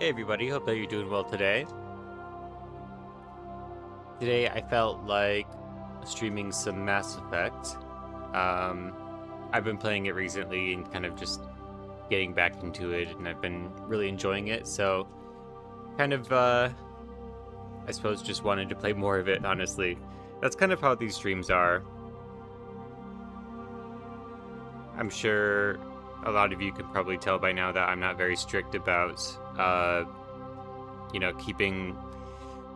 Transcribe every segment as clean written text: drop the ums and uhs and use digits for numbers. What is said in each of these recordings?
Hey everybody, hope that you're doing well today. Today I felt like streaming some Mass Effect. Um, I've been playing it recently and kind of just getting back into it, and I've been really enjoying it, so kind of, I suppose just wanted to play more of it, honestly. That's kind of how these streams are. I'm sure a lot of you can probably tell by now that I'm not very strict about, keeping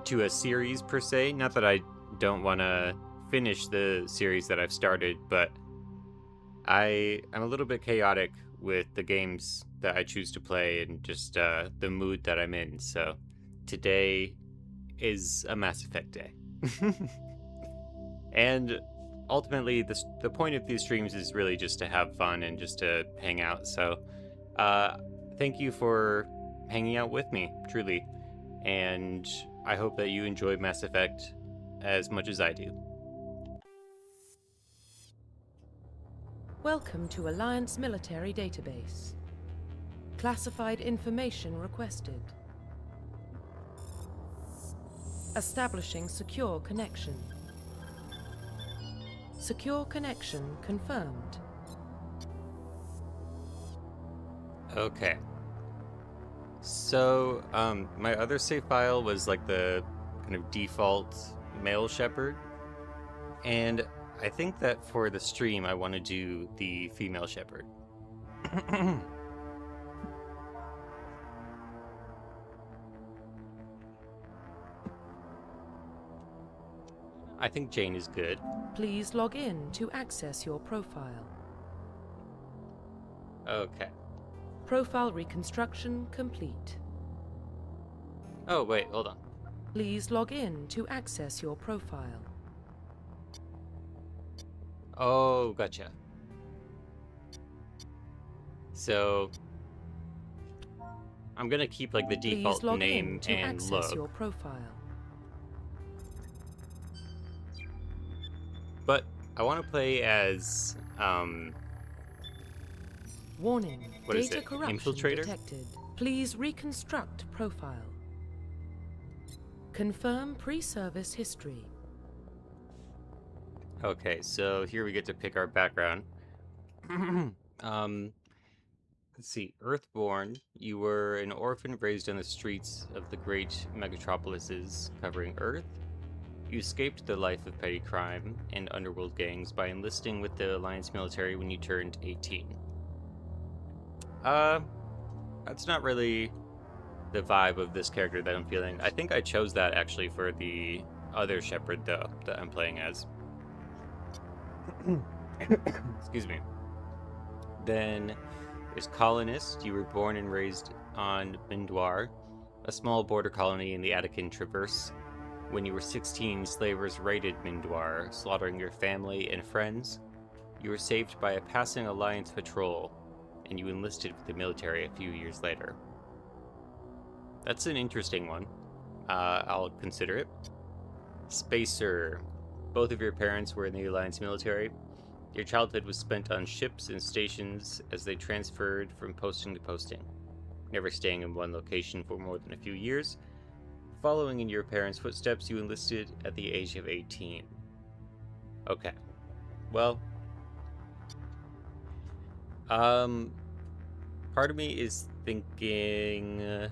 to a series per se. Not that I don't want to finish the series that I've started, but I'm a little bit chaotic with the games that I choose to play and just the mood that I'm in. So today is a Mass Effect day. And ultimately, the point of these streams is really just to have fun and just to hang out. So thank you for hanging out with me, truly. And I hope that you enjoy Mass Effect as much as I do. Welcome to Alliance Military Database. Classified information requested. Establishing secure connection. Secure connection confirmed. Okay. So, my other save file was like the kind of default male shepherd. And I think that for the stream, I want to do the female shepherd. I think Jane is good. Please log in to access your profile. Okay. Profile reconstruction complete. Oh, wait, hold on. Please log in to access your profile. Oh, gotcha. So, I'm gonna keep like the default Please log name in to and access look. your profile. But I want to play as, Warning. What is Data it? corruption Infiltrator? detected. Please reconstruct profile. Confirm pre-service history. Okay, so here we get to pick our background. Let's see. Earthborn, you were an orphan raised on the streets of the great megatropolises covering Earth. You escaped the life of petty crime and underworld gangs by enlisting with the Alliance military when you turned 18. That's not really the vibe of this character that I'm feeling. I think I chose that actually for the other shepherd, though, that I'm playing as. Excuse me. Then there's Colonist. You were born and raised on Mindoir, a small border colony in the Attican Traverse. When you were 16, slavers raided Mindoir, slaughtering your family and friends. You were saved by a passing Alliance patrol, and you enlisted with the military a few years later. That's an interesting one. I'll consider it. Spacer. Both of your parents were in the Alliance military. Your childhood was spent on ships and stations as they transferred from posting to posting, never staying in one location for more than a few years. Following in your parents' footsteps, you enlisted at the age of 18. Okay. Well, part of me is thinking,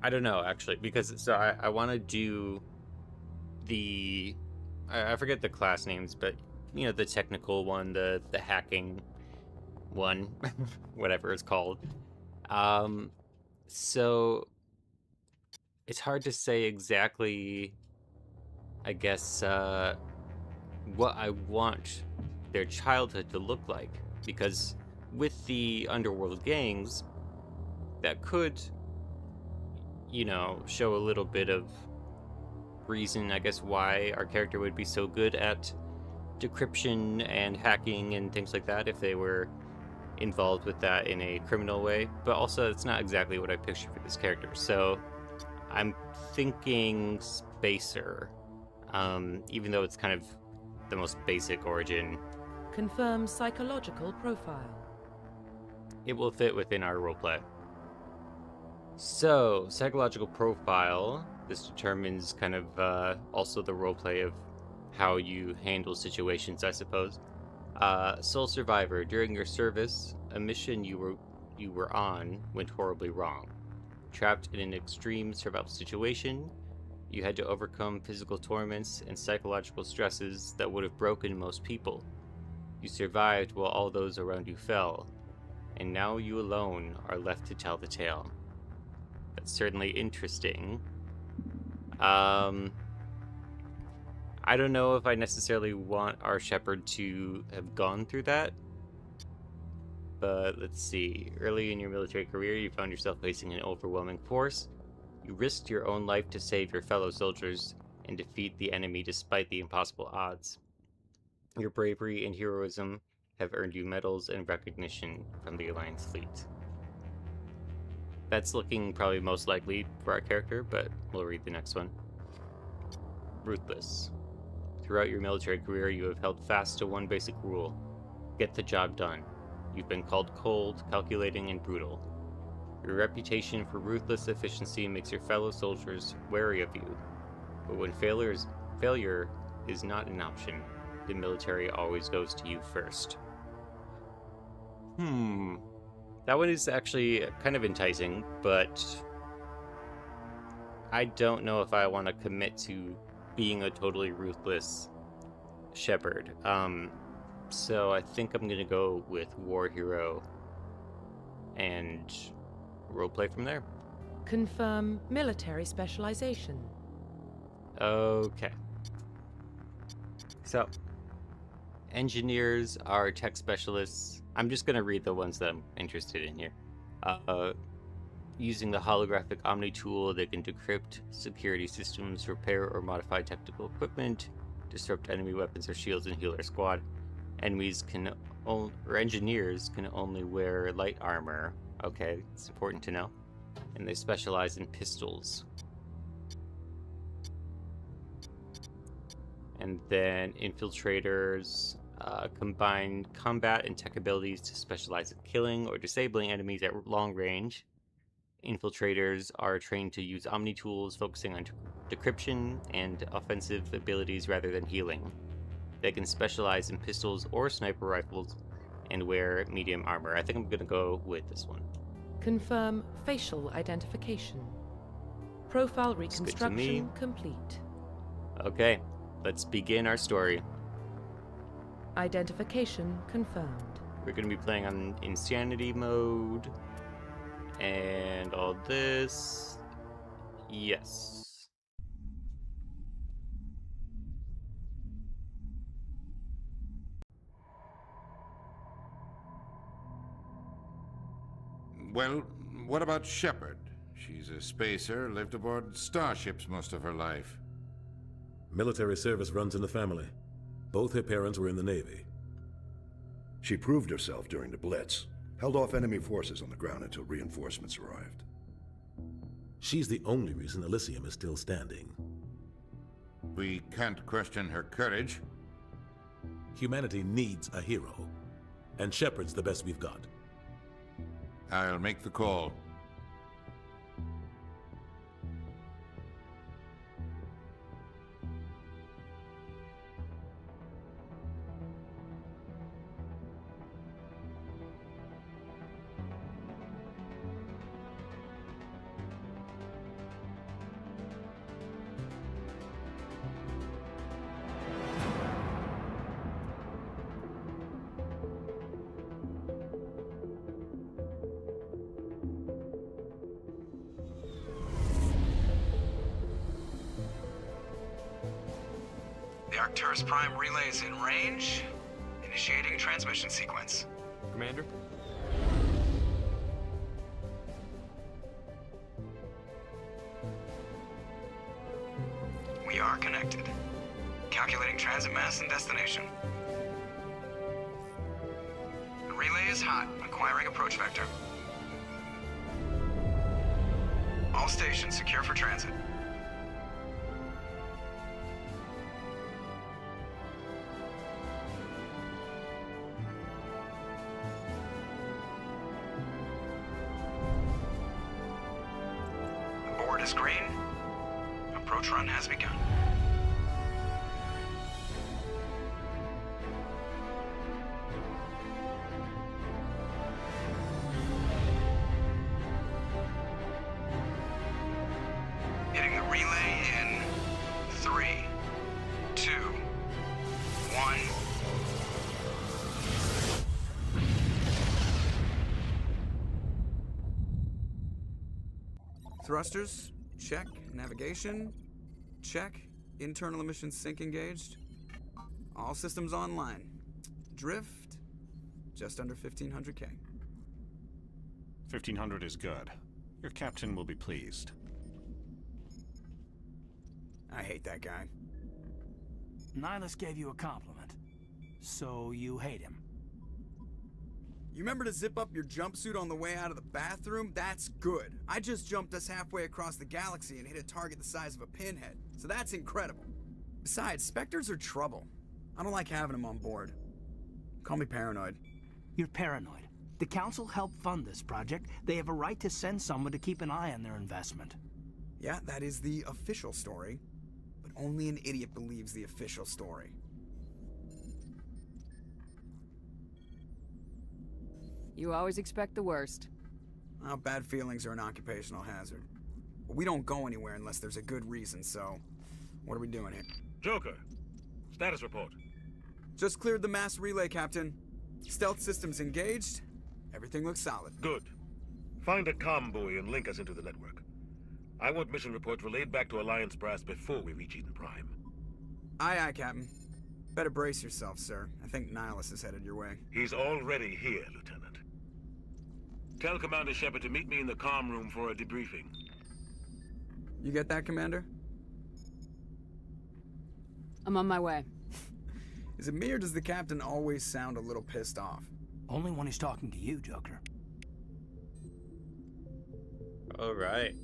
I don't know, actually, because so I want to do the, I forget the class names, but, you know, the technical one, the hacking one, whatever it's called. So it's hard to say exactly, I guess, what I want their childhood to look like, because with the underworld gangs, that could, you know, show a little bit of reason, I guess, why our character would be so good at decryption and hacking and things like that if they were involved with that in a criminal way. But also, it's not exactly what I picture for this character. So I'm thinking Spacer, even though it's kind of the most basic origin. Confirm psychological profile. it will fit within our roleplay. So, psychological profile. This determines kind of also the roleplay of how you handle situations, I suppose. Sole survivor. During your service, a mission you were on went horribly wrong. Trapped in an extreme survival situation, you had to overcome physical torments and psychological stresses that would have broken most people. You survived while all those around you fell, and now you alone are left to tell the tale. That's certainly interesting. I don't know if I necessarily want our shepherd to have gone through that. But let's see. Early in your military career, you found yourself facing an overwhelming force. You risked your own life to save your fellow soldiers and defeat the enemy despite the impossible odds. Your bravery and heroism have earned you medals and recognition from the Alliance fleet. That's looking probably most likely for our character, but we'll read the next one. Ruthless. Throughout your military career, you have held fast to one basic rule: get the job done. You've been called cold, calculating, and brutal. Your reputation for ruthless efficiency makes your fellow soldiers wary of you. But when failure is not an option, the military always goes to you first. That one is actually kind of enticing, but I don't know if I want to commit to being a totally ruthless shepherd. So I think I'm gonna go with war hero and roleplay from there. Confirm military specialization. Okay. So, engineers are tech specialists. I'm just gonna read the ones that I'm interested in here. Using the holographic Omni tool, they can decrypt security systems, repair or modify technical equipment, disrupt enemy weapons or shields, and heal their squad. Engineers can only wear light armor. Okay, it's important to know. And they specialize in pistols. And then infiltrators combine combat and tech abilities to specialize in killing or disabling enemies at long range. Infiltrators are trained to use Omni tools, focusing on decryption and offensive abilities rather than healing. They can specialize in pistols or sniper rifles and wear medium armor. I think I'm going to go with this one. Confirm facial identification. Profile reconstruction complete. Okay, let's begin our story. Identification confirmed. We're going to be playing on insanity mode. And all this. Yes. Well, what about Shepard? She's a spacer, lived aboard starships most of her life. Military service runs in the family. Both her parents were in the Navy. She proved herself during the Blitz. Held off enemy forces on the ground until reinforcements arrived. She's the only reason Elysium is still standing. We can't question her courage. Humanity needs a hero, and Shepard's the best we've got. I'll make the call. The Arcturus Prime relay is in range. Initiating transmission sequence. Commander? We are connected. Calculating transit mass and destination. The relay is hot, acquiring approach vector. All stations secure for transit. is green. Approach run has begun. Hitting the relay in 3, 2, 1. Thrusters, check. Navigation, check. Internal emission sync engaged. All systems online. Drift, just under 1500K. 1500 is good. Your captain will be pleased. I hate that guy. Nihilus gave you a compliment, so you hate him. You remember to zip up your jumpsuit on the way out of the bathroom? That's good. I just jumped us halfway across the galaxy and hit a target the size of a pinhead, so that's incredible. Besides, Spectres are trouble. I don't like having them on board. Call me paranoid. You're paranoid. The Council helped fund this project. They have a right to send someone to keep an eye on their investment. Yeah, that is the official story. But only an idiot believes the official story. You always expect the worst. Well, bad feelings are an occupational hazard. But we don't go anywhere unless there's a good reason, so... what are we doing here? Joker, status report. Just cleared the mass relay, Captain. Stealth systems engaged. Everything looks solid. Good. Find a comm buoy and link us into the network. I want mission reports relayed back to Alliance Brass before we reach Eden Prime. Aye, aye, Captain. Better brace yourself, sir. I think Nihilus is headed your way. He's already here, Lieutenant. Tell Commander Shepard to meet me in the comm room for a debriefing. You get that, Commander? I'm on my way. Is it me or does the Captain always sound a little pissed off? Only when he's talking to you, Joker. All right.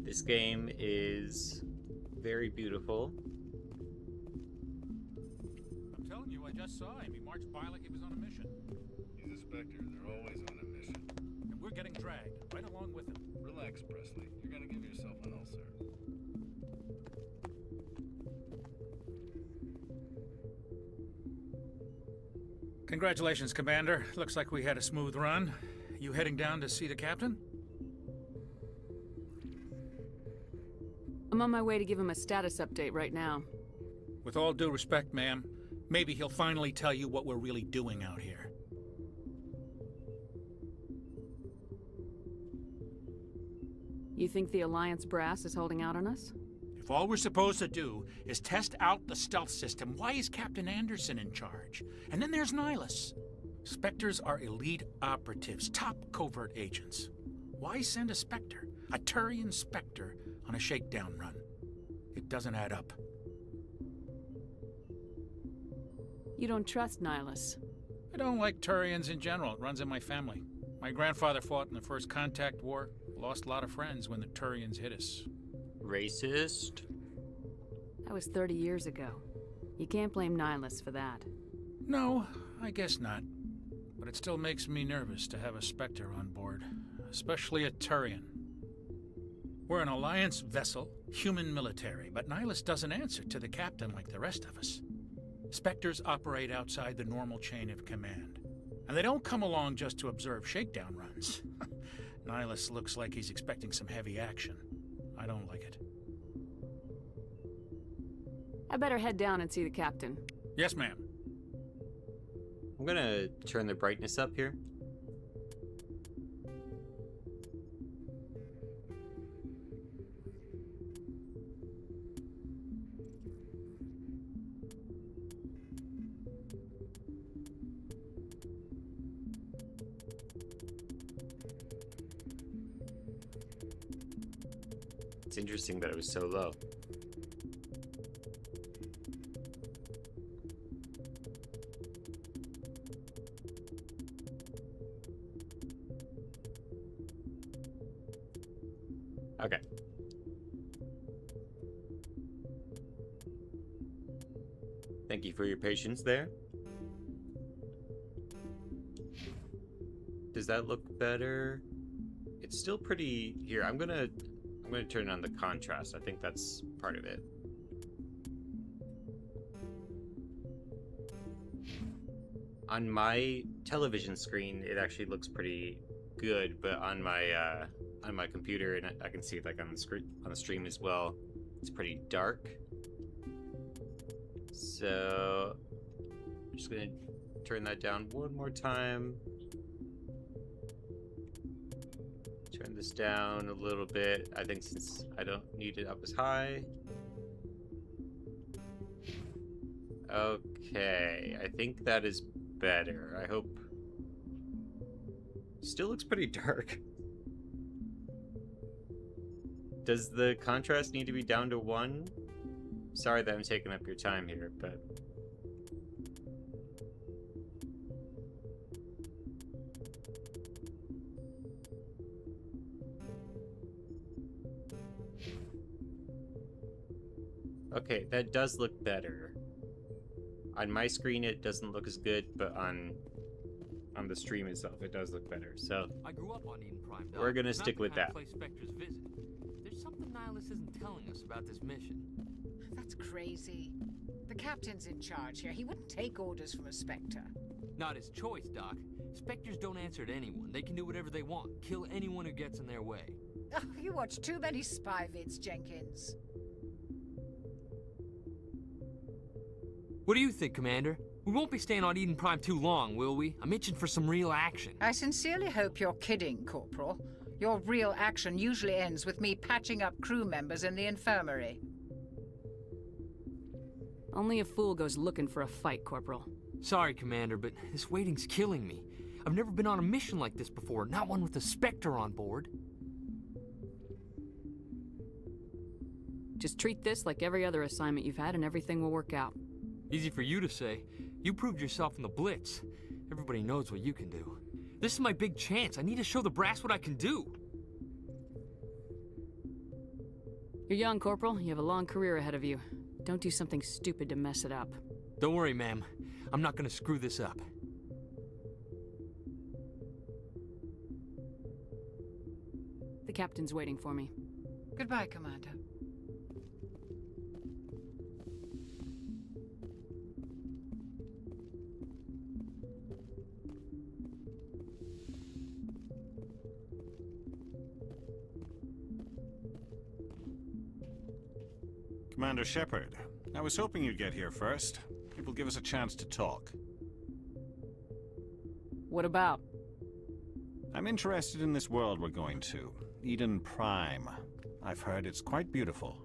This game is very beautiful. I'm telling you, I just saw him. He marched by like he was on a mission. He's a Spectre. They're always on a mission. And we're getting dragged, right along with him. Relax, Presley. You're gonna give yourself an ulcer. Congratulations, Commander. Looks like we had a smooth run. You heading down to see the captain? I'm on my way to give him a status update right now. With all due respect, ma'am, maybe he'll finally tell you what we're really doing out here. You think the Alliance brass is holding out on us? If all we're supposed to do is test out the stealth system, why is Captain Anderson in charge? And then there's Nihilus. Spectres are elite operatives, top covert agents. Why send a Spectre, a Turian Spectre, on a shakedown run? It doesn't add up. You don't trust Nihilus? I don't like Turians in general. It runs in my family. My grandfather fought in the First Contact War. Lost a lot of friends when the Turians hit us. Racist? That was 30 years ago. You can't blame Nihilus for that. No, I guess not. But it still makes me nervous to have a Spectre on board. Especially a Turian. We're an Alliance vessel, human military, but Nihilus doesn't answer to the captain like the rest of us. Spectres operate outside the normal chain of command. And they don't come along just to observe shakedown runs. Nihilus looks like he's expecting some heavy action. I don't like it. I better head down and see the captain. Yes, ma'am. I'm gonna turn the brightness up here. It's interesting that it was so low. Okay. Thank you for your patience there. Does that look better? It's still pretty... Here, I'm gonna turn on the contrast. I think that's part of it. On my television screen, it actually looks pretty good, but on my computer, and I can see it like on the stream as well, it's pretty dark. So I'm just gonna turn that down one more time. Turn this down a little bit. I think since I don't need it up as high. Okay, I think that is better. I hope. Still looks pretty dark. Does the contrast need to be down to 1? Sorry that I'm taking up your time here, but... Okay, that does look better. On my screen, it doesn't look as good, but on the stream itself, it does look better. So I grew up on Eden Prime, Doc. we're gonna stick with that. Spectre's visit. There's something Nihilus isn't telling us about this mission. That's crazy. The captain's in charge here. He wouldn't take orders from a Spectre. Not his choice, Doc. Spectres don't answer to anyone. They can do whatever they want. Kill anyone who gets in their way. Oh, you watch too many spy vids, Jenkins. What do you think, Commander? We won't be staying on Eden Prime too long, will we? I'm itching for some real action. I sincerely hope you're kidding, Corporal. Your real action usually ends with me patching up crew members in the infirmary. Only a fool goes looking for a fight, Corporal. Sorry, Commander, but this waiting's killing me. I've never been on a mission like this before, not one with a Spectre on board. Just treat this like every other assignment you've had and everything will work out. Easy for you to say. You proved yourself in the Blitz. Everybody knows what you can do. This is my big chance. I need to show the brass what I can do. You're young, Corporal. You have a long career ahead of you. Don't do something stupid to mess it up. Don't worry, ma'am. I'm not gonna screw this up. The captain's waiting for me. Goodbye, Commander. Commander Shepard, I was hoping you'd get here first. It will give us a chance to talk. What about? I'm interested in this world we're going to, Eden Prime. I've heard it's quite beautiful.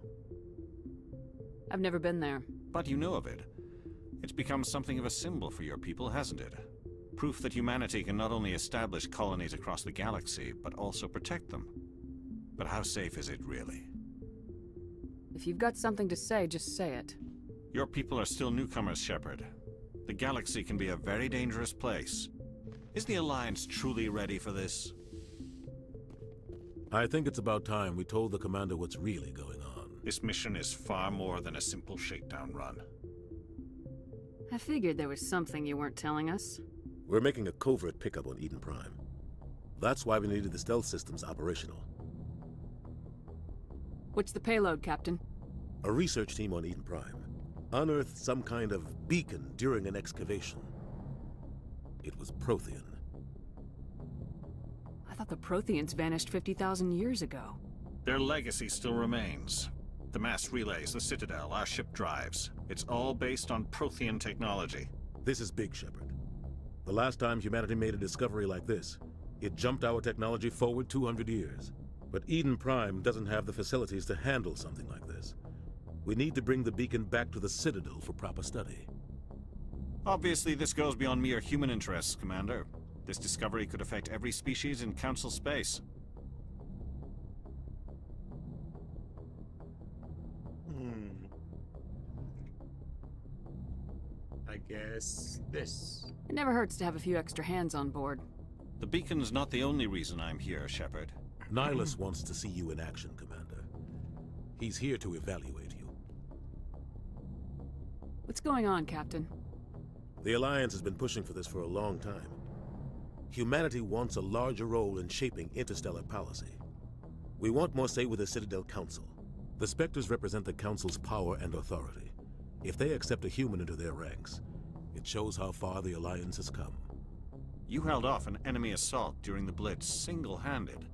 I've never been there. But you know of it. It's become something of a symbol for your people, hasn't it? Proof that humanity can not only establish colonies across the galaxy, but also protect them. But how safe is it, really? If you've got something to say, just say it. Your people are still newcomers, Shepard. The galaxy can be a very dangerous place. Is the Alliance truly ready for this? I think it's about time we told the Commander what's really going on. This mission is far more than a simple shakedown run. I figured there was something you weren't telling us. We're making a covert pickup on Eden Prime. That's why we needed the stealth systems operational. What's the payload, Captain? A research team on Eden Prime unearthed some kind of beacon during an excavation. It was Prothean. I thought the Protheans vanished 50,000 years ago. Their legacy still remains. The mass relays, the Citadel, our ship drives. It's all based on Prothean technology. This is big, Shepard. The last time humanity made a discovery like this, it jumped our technology forward 200 years. But Eden Prime doesn't have the facilities to handle something like this. We need to bring the beacon back to the Citadel for proper study. Obviously, this goes beyond mere human interests, Commander. This discovery could affect every species in Council space. I guess this. It never hurts to have a few extra hands on board. The beacon's not the only reason I'm here, Shepard. Nihilus wants to see you in action, Commander. He's here to evaluate you. What's going on, Captain? The Alliance has been pushing for this for a long time. Humanity wants a larger role in shaping interstellar policy. We want more say with the Citadel Council. The Spectres represent the Council's power and authority. If they accept a human into their ranks, it shows how far the Alliance has come. You held off an enemy assault during the Blitz single-handed.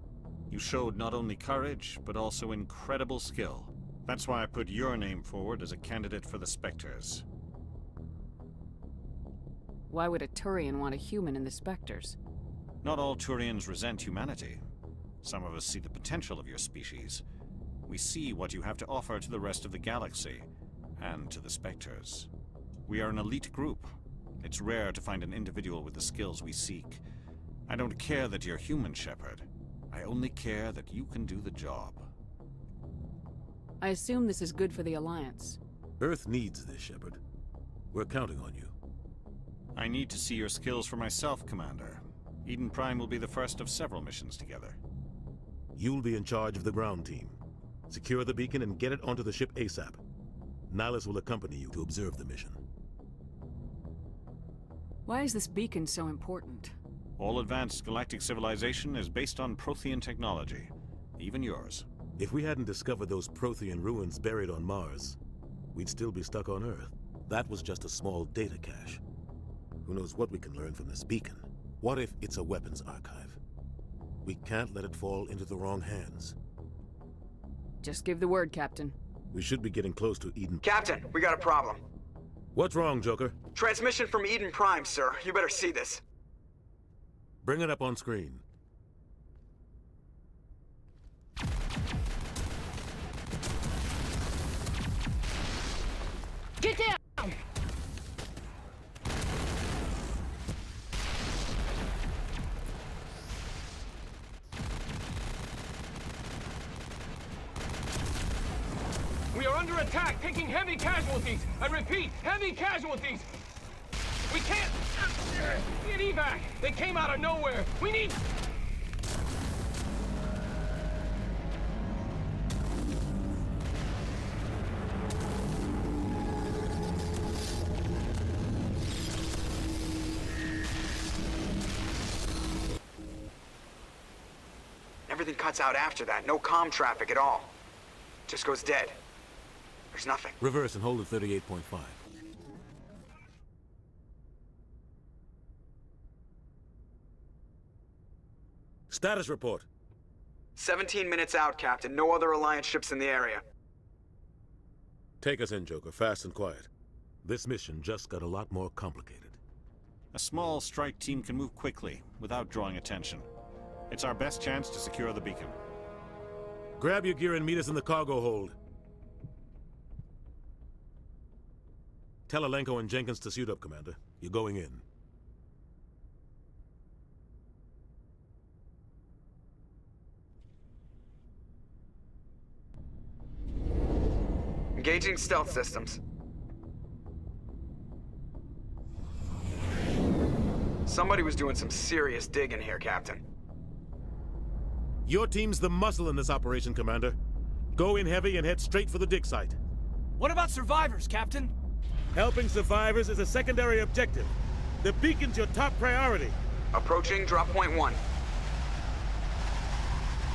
You showed not only courage, but also incredible skill. That's why I put your name forward as a candidate for the Spectres. Why would a Turian want a human in the Spectres? Not all Turians resent humanity. Some of us see the potential of your species. We see what you have to offer to the rest of the galaxy, and to the Spectres. We are an elite group. It's rare to find an individual with the skills we seek. I don't care that you're human, Shepard. I only care that you can do the job. I assume this is good for the Alliance. Earth needs this, Shepard. We're counting on you. I need to see your skills for myself, Commander. Eden Prime will be the first of several missions together. You'll be in charge of the ground team. Secure the beacon and get it onto the ship ASAP. Nihilus will accompany you to observe the mission. Why is this beacon so important? All advanced galactic civilization is based on Prothean technology. Even yours. If we hadn't discovered those Prothean ruins buried on Mars, we'd still be stuck on Earth. That was just a small data cache. Who knows what we can learn from this beacon? What if it's a weapons archive? We can't let it fall into the wrong hands. Just give the word, Captain. We should be getting close to Eden. Captain, we got a problem. What's wrong, Joker? Transmission from Eden Prime, sir. You better see this. Bring it up on screen. Get down! We are under attack, taking heavy casualties. I repeat, heavy casualties. We can't get evac. They came out of nowhere. We need... Everything cuts out after that. No comm traffic at all. Just goes dead. There's nothing. Reverse and hold at 38.5. Status report. 17 minutes out, Captain. No other Alliance ships in the area. Take us in, Joker, fast and quiet. This mission just got a lot more complicated. A small strike team can move quickly, without drawing attention. It's our best chance to secure the beacon. Grab your gear and meet us in the cargo hold. Tell Alenko and Jenkins to suit up, Commander. You're going in. Engaging stealth systems. Somebody was doing some serious digging here, Captain. Your team's the muscle in this operation, Commander. Go in heavy and head straight for the dig site. What about survivors, Captain? Helping survivors is a secondary objective. The beacon's your top priority. Approaching drop point 1.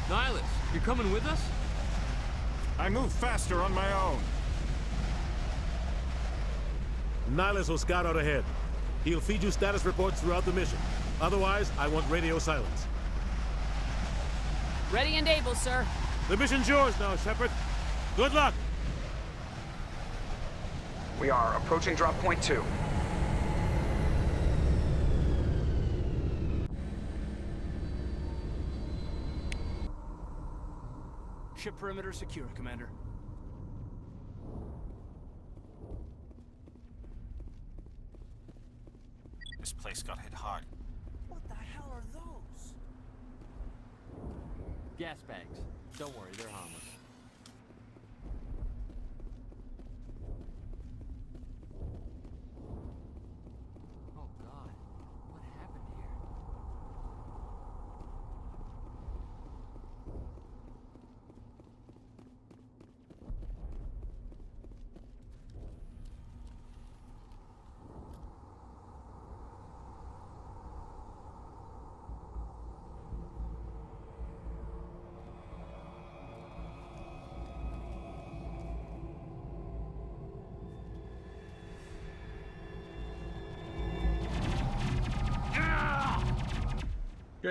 Nihilus, you're coming with us? I move faster on my own. Nihilus will scout out ahead. He'll feed you status reports throughout the mission. Otherwise, I want radio silence. Ready and able, sir. The mission's yours now, Shepard. Good luck! We are approaching drop point 2. Ship perimeter secure, Commander. This place got hit hard. What the hell are those? Gas bags. Don't worry, they're harmless. Oh God, what happened here?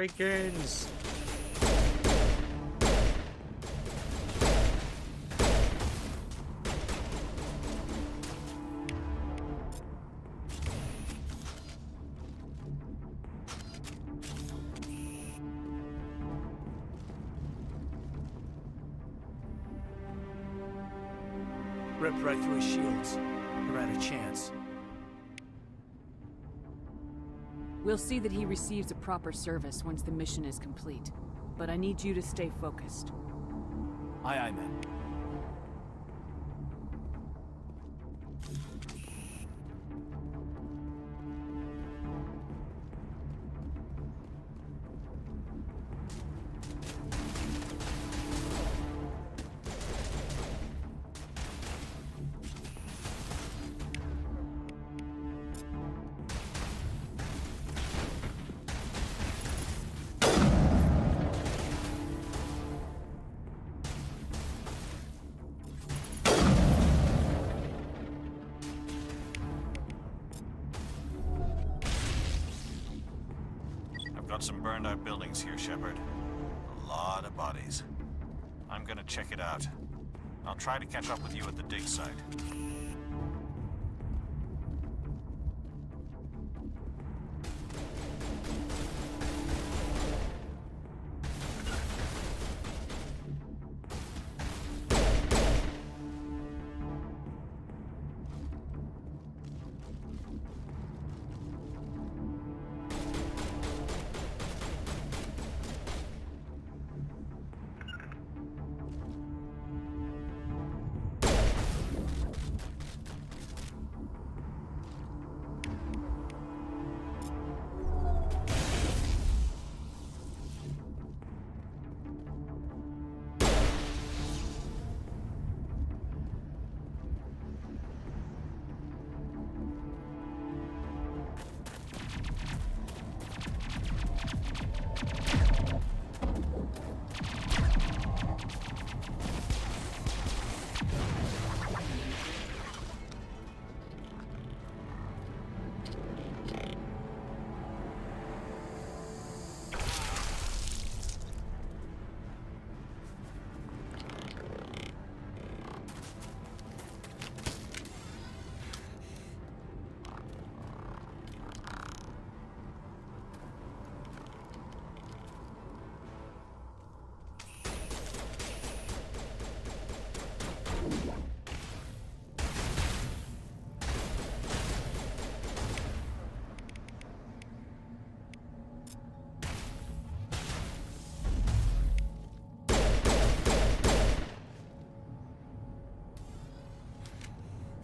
Jenkins! Ripped right through his shields. Never had a chance. We'll see that he receives a proper service once the mission is complete. But I need you to stay focused. Aye, aye, man. Got some burned out buildings here, Shepard. A lot of bodies. I'm gonna check it out. I'll try to catch up with you at the dig site.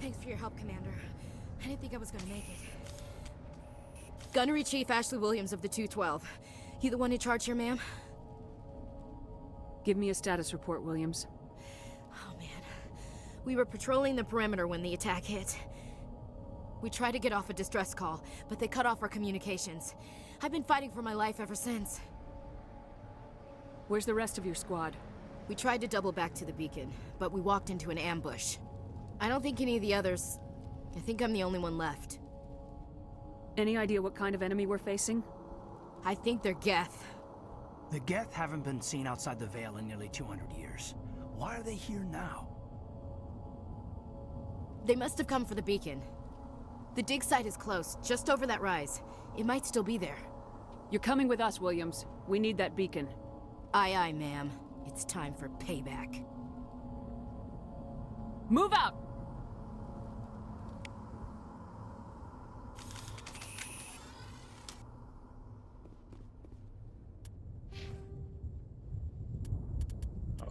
Thanks for your help, Commander. I didn't think I was gonna make it. Gunnery Chief Ashley Williams of the 212. You the one in charge here, ma'am? Give me a status report, Williams. Oh, man. We were patrolling the perimeter when the attack hit. We tried to get off a distress call, but they cut off our communications. I've been fighting for my life ever since. Where's the rest of your squad? We tried to double back to the beacon, but we walked into an ambush. I don't think any of the others... I think I'm the only one left. Any idea what kind of enemy we're facing? I think they're Geth. The Geth haven't been seen outside the Veil in nearly 200 years. Why are they here now? They must have come for the beacon. The dig site is close, just over that rise. It might still be there. You're coming with us, Williams. We need that beacon. Aye, aye, ma'am. It's time for payback. Move out!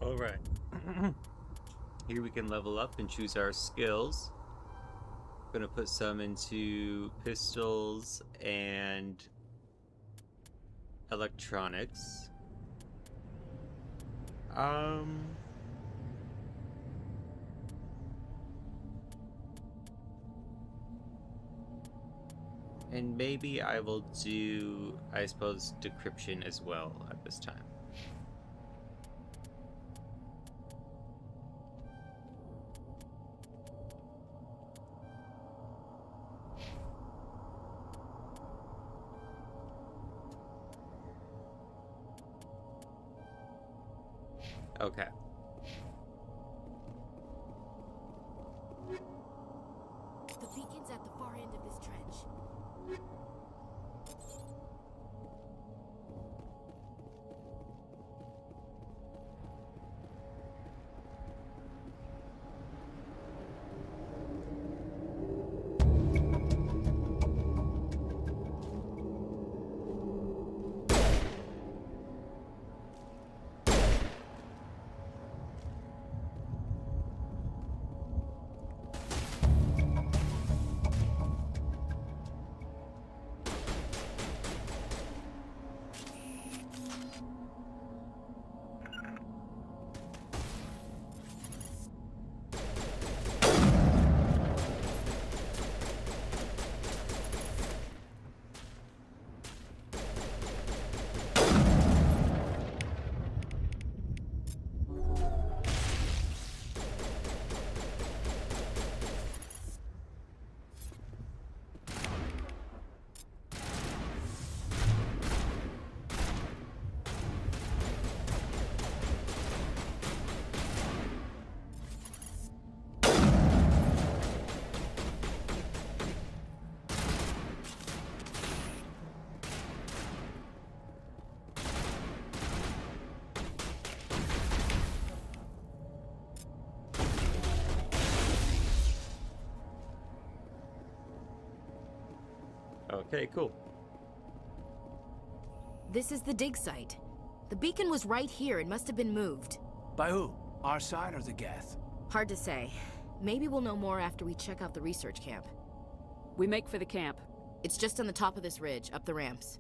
Alright. Here we can level up and choose our skills. Gonna put some into pistols and electronics. And maybe I will do, I suppose, decryption as well at this time. Okay. The beacon's at the far end of this trench. Okay, cool. This is the dig site. The beacon was right here. It must have been moved. By who? Our side or the Geth? Hard to say. Maybe we'll know more after we check out the research camp. We make for the camp. It's just on the top of this ridge, up the ramps.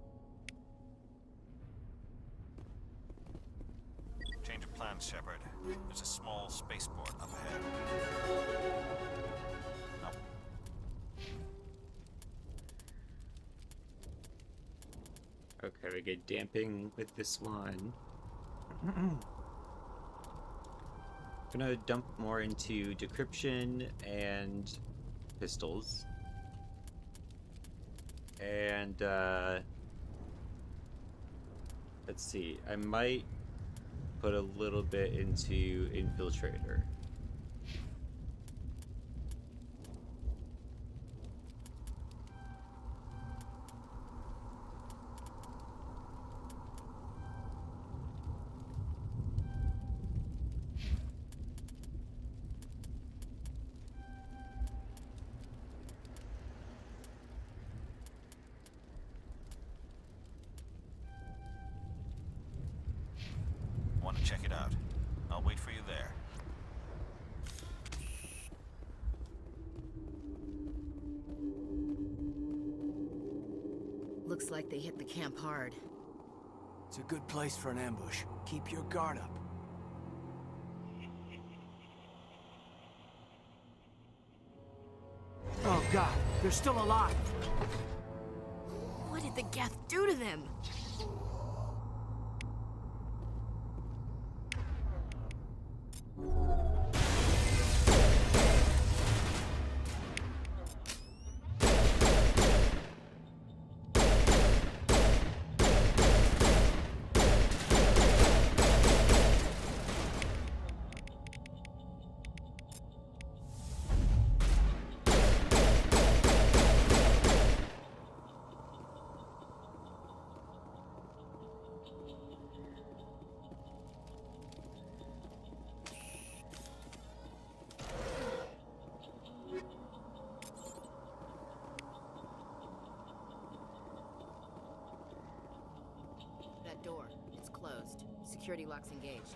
Change of plans, Shepard. There's a small spaceport up ahead. No. Okay, we get damping with this one. Gonna dump more into decryption and pistols. And, let's see, I might put a little bit into Infiltrator. Want to check it out? I'll wait for you there. Looks like they hit the camp hard. It's a good place for an ambush. Keep your guard up. Oh god, they're still alive! What did the Geth do to them? That door, it's closed. Security lock's engaged.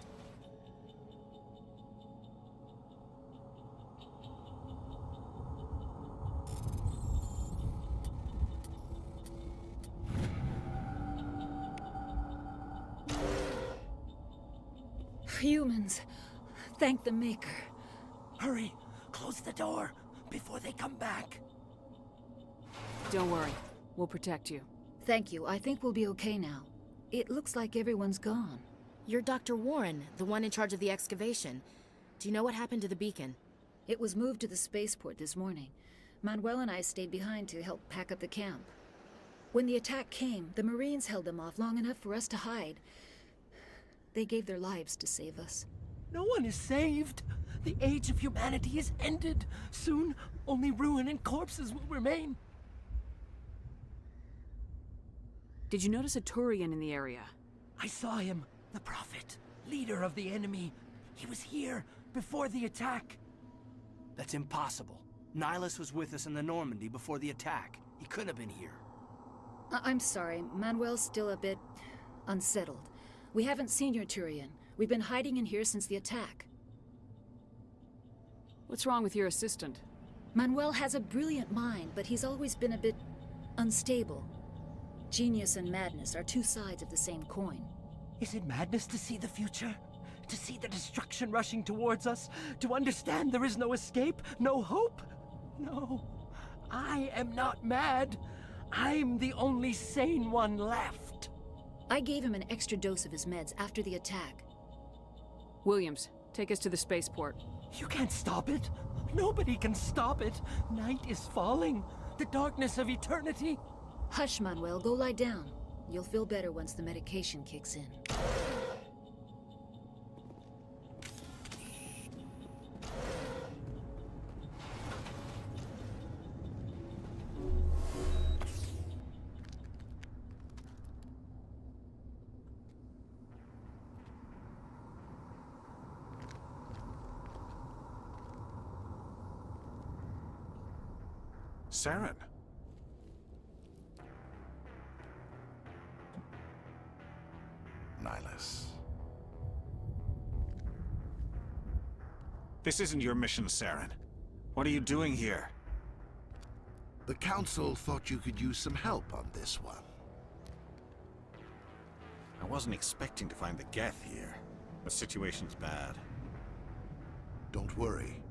Humans, thank the Maker. Hurry! Close the door before they come back. Don't worry. We'll protect you. Thank you. I think we'll be okay now. It looks like everyone's gone. You're Dr. Warren, the one in charge of the excavation. Do you know what happened to the beacon? It was moved to the spaceport this morning. Manuel and I stayed behind to help pack up the camp. When the attack came, the Marines held them off long enough for us to hide. They gave their lives to save us. No one is saved. The age of humanity is ended. Soon, only ruin and corpses will remain. Did you notice a Turian in the area? I saw him. The Prophet, leader of the enemy. He was here before the attack. That's impossible. Nihilus was with us in the Normandy before the attack. He couldn't have been here. I'm sorry. Manuel's still a bit unsettled. We haven't seen your Turian. We've been hiding in here since the attack. What's wrong with your assistant? Manuel has a brilliant mind, but he's always been a bit unstable. Genius and madness are two sides of the same coin. Is it madness to see the future? To see the destruction rushing towards us? To understand there is no escape? No hope? No. I am not mad. I'm the only sane one left. I gave him an extra dose of his meds after the attack. Williams, take us to the spaceport. You can't stop it. Nobody can stop it. Night is falling. The darkness of eternity. Hush, Manuel. Go lie down. You'll feel better once the medication kicks in. Saren. Nihilus. This isn't your mission, Saren. What are you doing here? The Council thought you could use some help on this one. I wasn't expecting to find the Geth here. The situation's bad. Don't worry.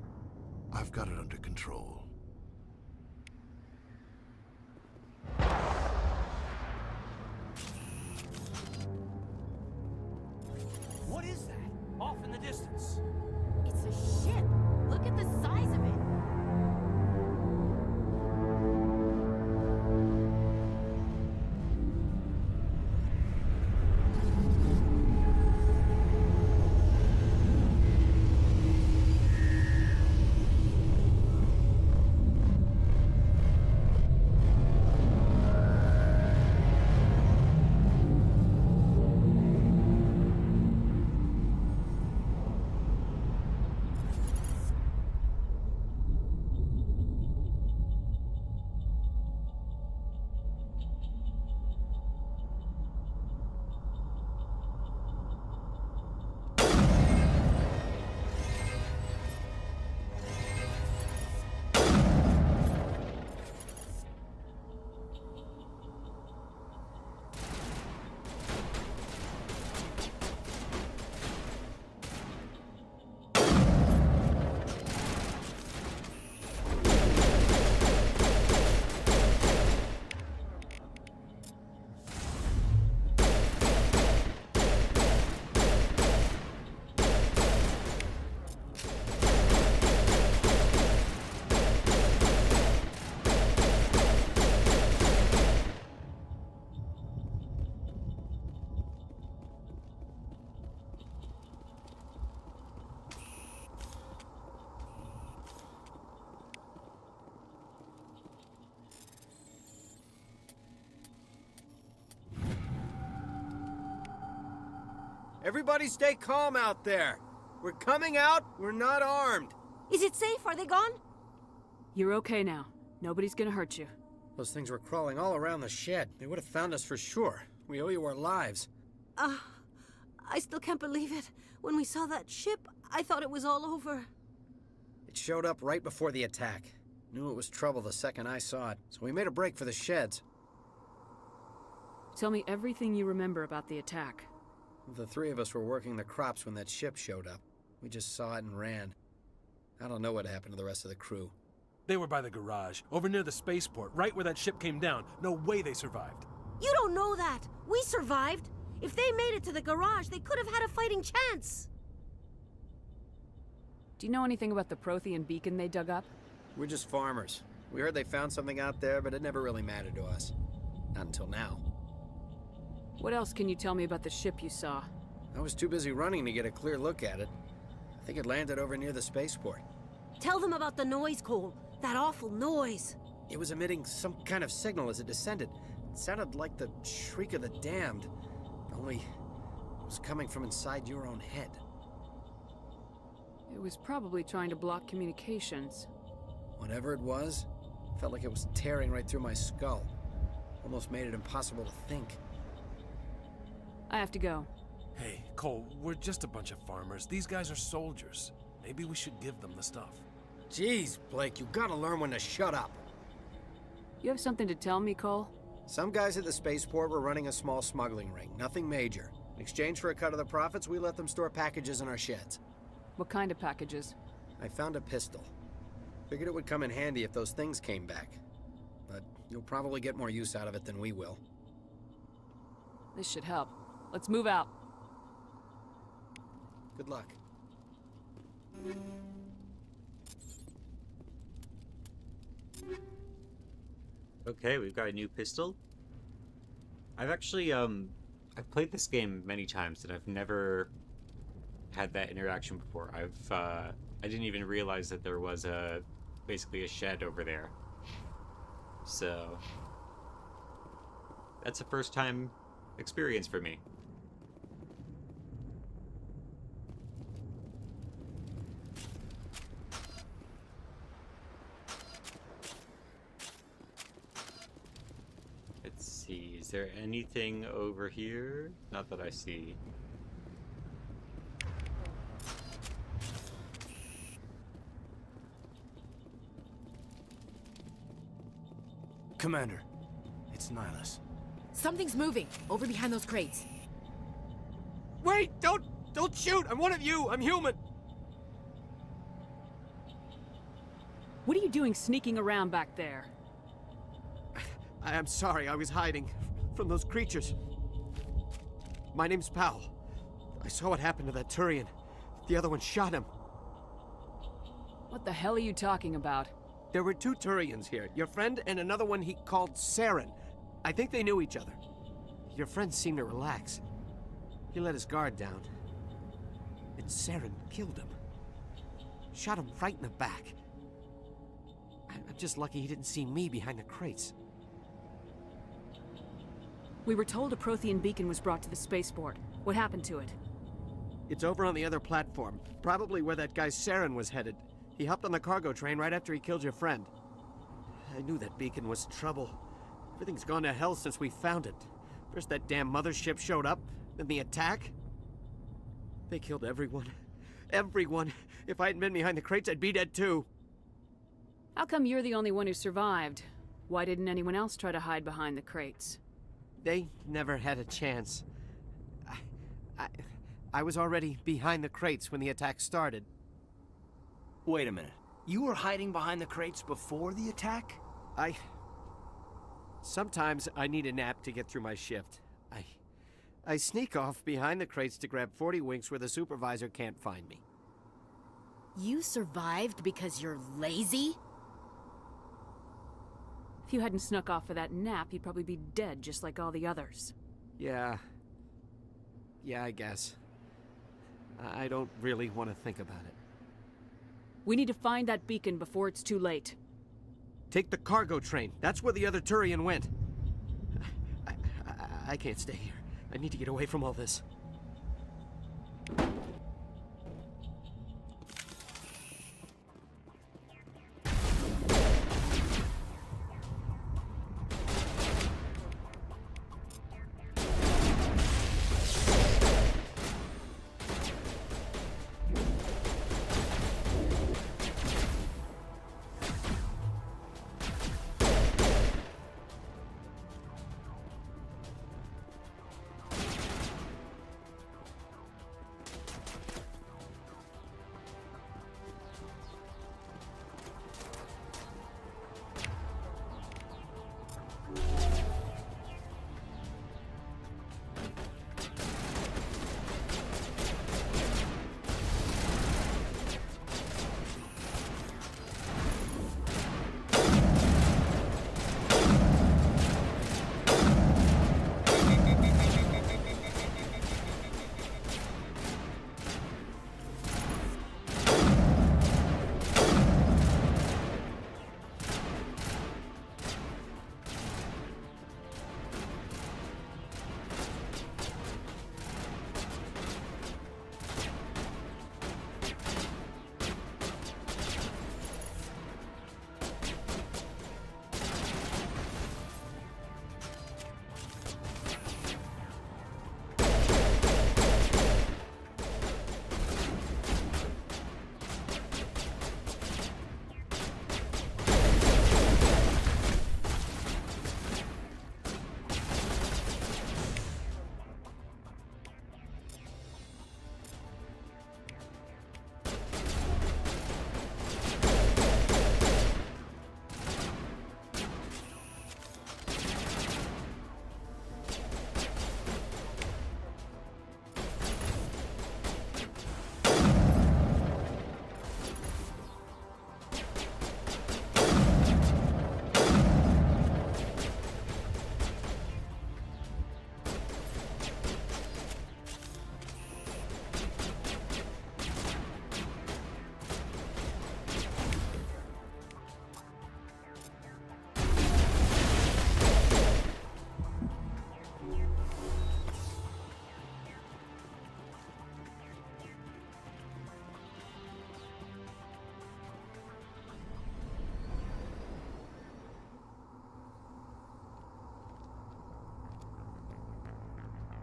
I've got it under control. What is that? Off in the distance. It's a ship. Look at the size of it. Everybody stay calm out there. We're coming out, we're not armed. Is it safe? Are they gone? You're okay now. Nobody's gonna hurt you. Those things were crawling all around the shed. They would have found us for sure. We owe you our lives. I still can't believe it. When we saw that ship, I thought it was all over. It showed up right before the attack. Knew it was trouble the second I saw it, so we made a break for the sheds. Tell me everything you remember about the attack. The three of us were working the crops when that ship showed up. We just saw it and ran. I don't know what happened to the rest of the crew. They were by the garage, over near the spaceport, right where that ship came down. No way they survived. You don't know that. We survived. If they made it to the garage, they could have had a fighting chance. Do you know anything about the Prothean beacon they dug up? We're just farmers. We heard they found something out there, but it never really mattered to us. Not until now. What else can you tell me about the ship you saw? I was too busy running to get a clear look at it. I think it landed over near the spaceport. Tell them about the noise, Cole. That awful noise. It was emitting some kind of signal as it descended. It sounded like the shriek of the damned, only it was coming from inside your own head. It was probably trying to block communications. Whatever it was, felt like it was tearing right through my skull. Almost made it impossible to think. I have to go. Hey, Cole, we're just a bunch of farmers. These guys are soldiers. Maybe we should give them the stuff. Jeez, Blake, you gotta learn when to shut up. You have something to tell me, Cole? Some guys at the spaceport were running a small smuggling ring, nothing major. In exchange for a cut of the profits, we let them store packages in our sheds. What kind of packages? I found a pistol. Figured it would come in handy if those things came back. But you'll probably get more use out of it than we will. This should help. Let's move out. Good luck. Okay, we've got a new pistol. I've actually, I've played this game many times and I've never had that interaction before. I didn't even realize that there was basically a shed over there. So, that's a first time experience for me. Let's see, is there anything over here? Not that I see. Commander, it's Nihilus. Something's moving, over behind those crates. Wait! Don't shoot! I'm one of you! I'm human! What are you doing sneaking around back there? I'm sorry, I was hiding from those creatures. My name's Powell. I saw what happened to that Turian. The other one shot him. What the hell are you talking about? There were two Turians here. Your friend and another one he called Saren. I think they knew each other. Your friend seemed to relax. He let his guard down. And Saren killed him. Shot him right in the back. I'm just lucky he didn't see me behind the crates. We were told a Prothean beacon was brought to the spaceport. What happened to it? It's over on the other platform. Probably where that guy Saren was headed. He hopped on the cargo train right after he killed your friend. I knew that beacon was trouble. Everything's gone to hell since we found it. First that damn mothership showed up, then the attack. They killed everyone. Everyone. If I hadn't been behind the crates, I'd be dead too. How come you're the only one who survived? Why didn't anyone else try to hide behind the crates? They never had a chance. I was already behind the crates when the attack started. Wait a minute. You were hiding behind the crates before the attack? Sometimes I need a nap to get through my shift. I sneak off behind the crates to grab 40 winks where the supervisor can't find me. You survived because you're lazy? If you hadn't snuck off for that nap, you'd probably be dead just like all the others. Yeah, I guess. I don't really want to think about it. We need to find that beacon before it's too late. Take the cargo train. That's where the other Turian went. I can't stay here. I need to get away from all this.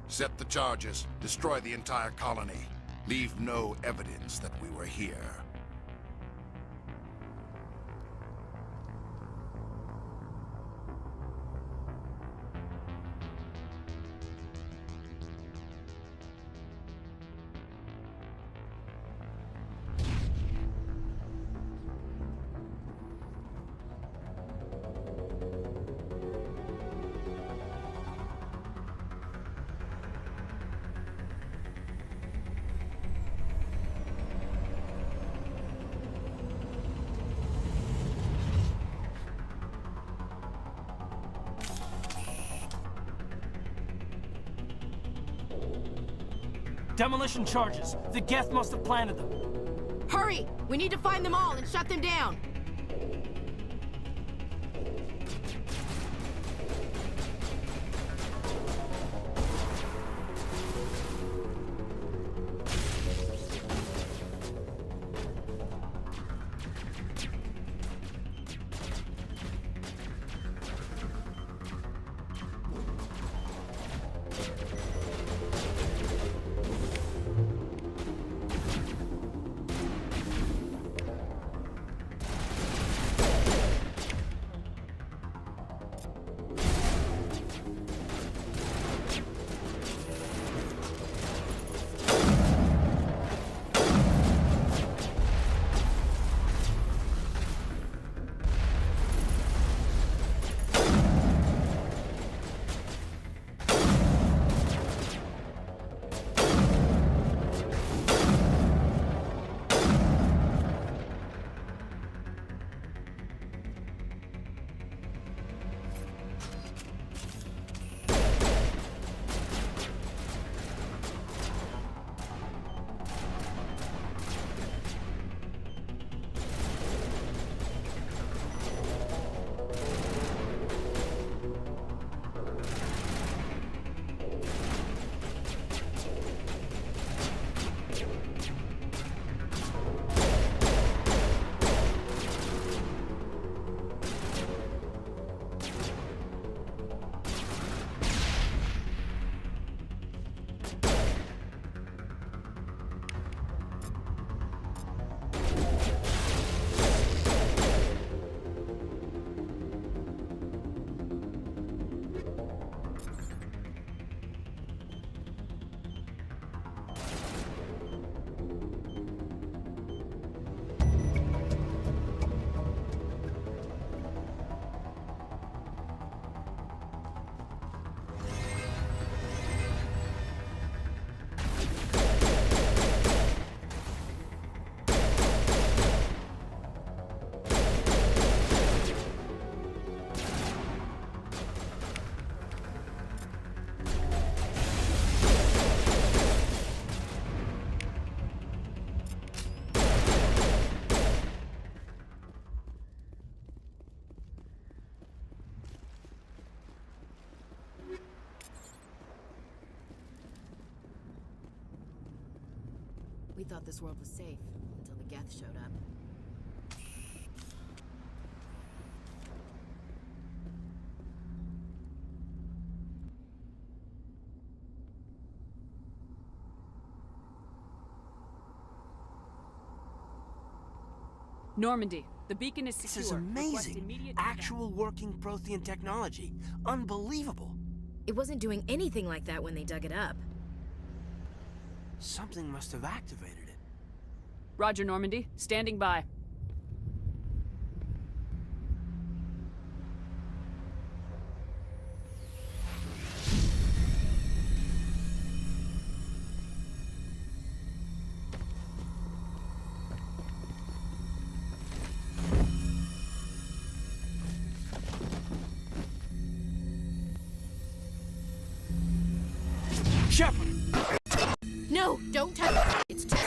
Set the charges. Destroy the entire colony. Leave no evidence that we were here. Demolition charges. The Geth must have planted them. Hurry! We need to find them all and shut them down! We thought this world was safe until the Geth showed up. Normandy, the beacon is secure. This is amazing. Actual working Prothean technology. Unbelievable. It wasn't doing anything like that when they dug it up. Something must have activated it. Roger, Normandy. Standing by. Shepard! No, don't touch it. It's too...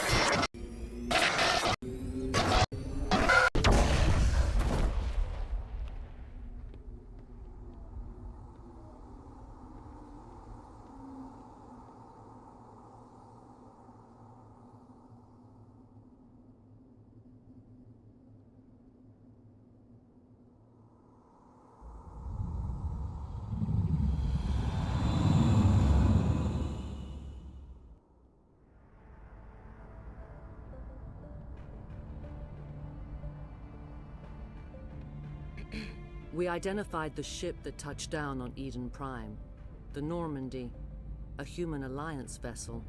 We identified the ship that touched down on Eden Prime. The Normandy, a human alliance vessel.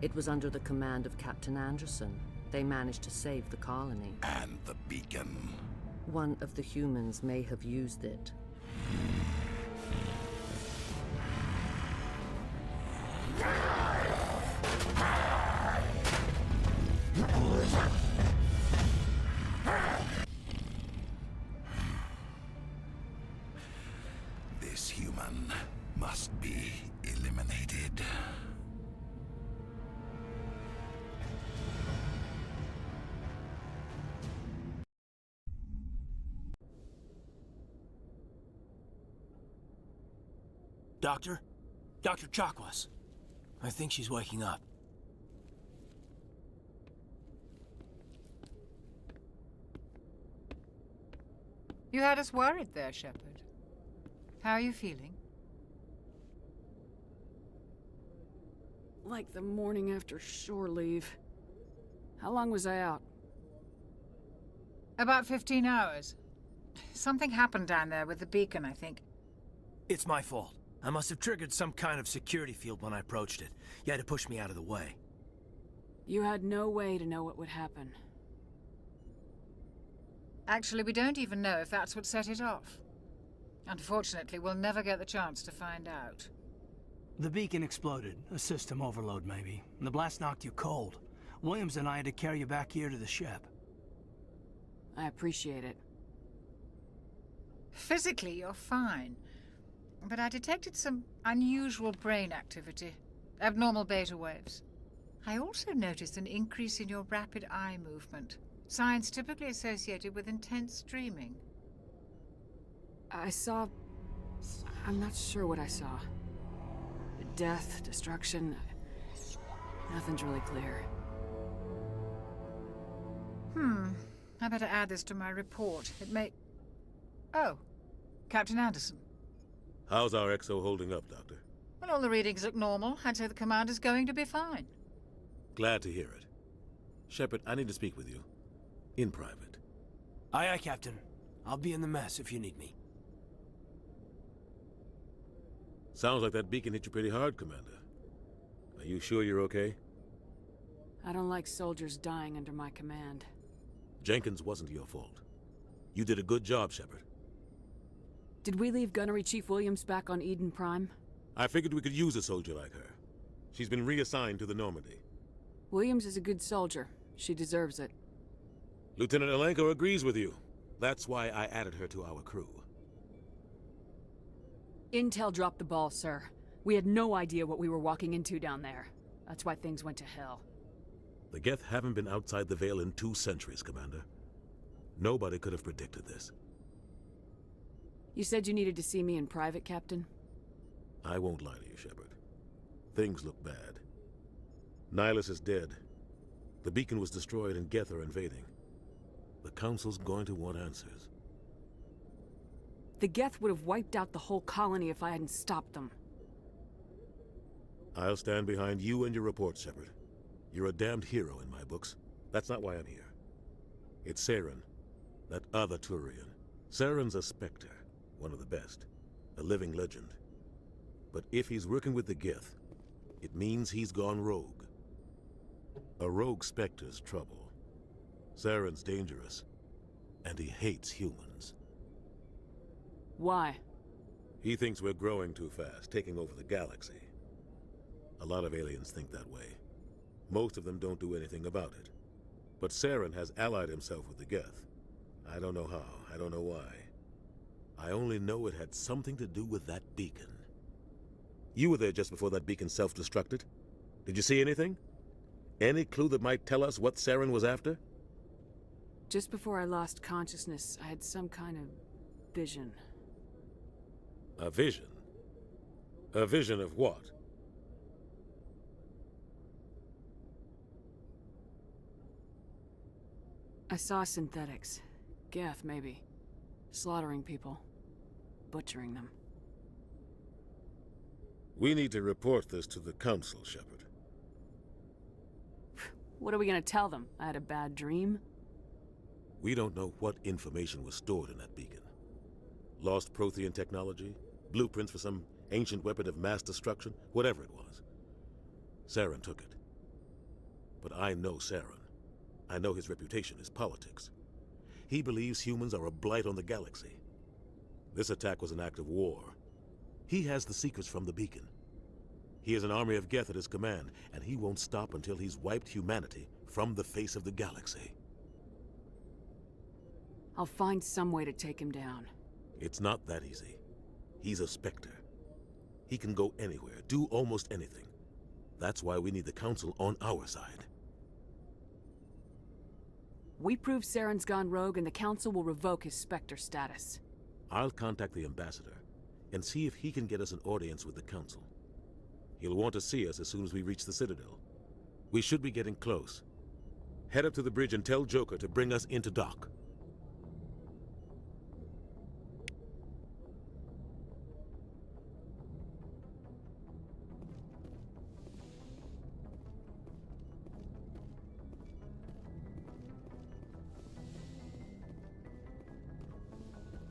It was under the command of Captain Anderson. They managed to save the colony. And the beacon. One of the humans may have used it. This human must be eliminated. Doctor? Dr. Chakwas. I think she's waking up. You had us worried there, Shepard. How are you feeling? Like the morning after shore leave. How long was I out? About 15 hours. Something happened down there with the beacon, I think. It's my fault. I must have triggered some kind of security field when I approached it. You had to push me out of the way. You had no way to know what would happen. Actually, we don't even know if that's what set it off. Unfortunately, we'll never get the chance to find out. The beacon exploded. A system overload, maybe. The blast knocked you cold. Williams and I had to carry you back here to the ship. I appreciate it. Physically, you're fine. But I detected some unusual brain activity. Abnormal beta waves. I also noticed an increase in your rapid eye movement. Signs typically associated with intense dreaming. I'm not sure what I saw. Death, destruction... Nothing's really clear. I better add this to my report. It may... Oh, Captain Anderson. How's our XO holding up, Doctor? Well, all the readings look normal. I'd say the commander's going to be fine. Glad to hear it. Shepard, I need to speak with you. In private. Aye, aye, Captain. I'll be in the mess if you need me. Sounds like that beacon hit you pretty hard, Commander. Are you sure you're okay? I don't like soldiers dying under my command. Jenkins wasn't your fault. You did a good job, Shepard. Did we leave Gunnery Chief Williams back on Eden Prime? I figured we could use a soldier like her. She's been reassigned to the Normandy. Williams is a good soldier. She deserves it. Lieutenant Alenko agrees with you. That's why I added her to our crew. Intel dropped the ball, sir. We had no idea what we were walking into down there. That's why things went to hell. The Geth haven't been outside the Veil in 2 centuries, Commander. Nobody could have predicted this. You said you needed to see me in private, Captain? I won't lie to you, Shepard. Things look bad. Nihilus is dead. The beacon was destroyed and Geth are invading. The Council's going to want answers. The Geth would have wiped out the whole colony if I hadn't stopped them. I'll stand behind you and your report, Shepard. You're a damned hero in my books. That's not why I'm here. It's Saren, that other Turian. Saren's a Spectre, one of the best, a living legend. But if he's working with the Geth, it means he's gone rogue. A rogue Spectre's trouble. Saren's dangerous, and he hates humans. Why? He thinks we're growing too fast, taking over the galaxy. A lot of aliens think that way. Most of them don't do anything about it. But Saren has allied himself with the Geth. I don't know how, I don't know why. I only know it had something to do with that beacon. You were there just before that beacon self-destructed. Did you see anything? Any clue that might tell us what Saren was after? Just before I lost consciousness, I had some kind of vision. A vision? A vision of what? I saw synthetics. Geth, maybe. Slaughtering people. Butchering them. We need to report this to the Council, Shepard. What are we gonna tell them? I had a bad dream? We don't know what information was stored in that beacon. Lost Prothean technology, blueprints for some ancient weapon of mass destruction, whatever it was. Saren took it. But I know Saren. I know his reputation is politics. He believes humans are a blight on the galaxy. This attack was an act of war. He has the secrets from the beacon. He has an army of Geth at his command, and he won't stop until he's wiped humanity from the face of the galaxy. I'll find some way to take him down. It's not that easy. He's a Spectre. He can go anywhere, do almost anything. That's why we need the Council on our side. We prove Saren's gone rogue and the Council will revoke his Spectre status. I'll contact the Ambassador and see if he can get us an audience with the Council. He'll want to see us as soon as we reach the Citadel. We should be getting close. Head up to the bridge and tell Joker to bring us into dock.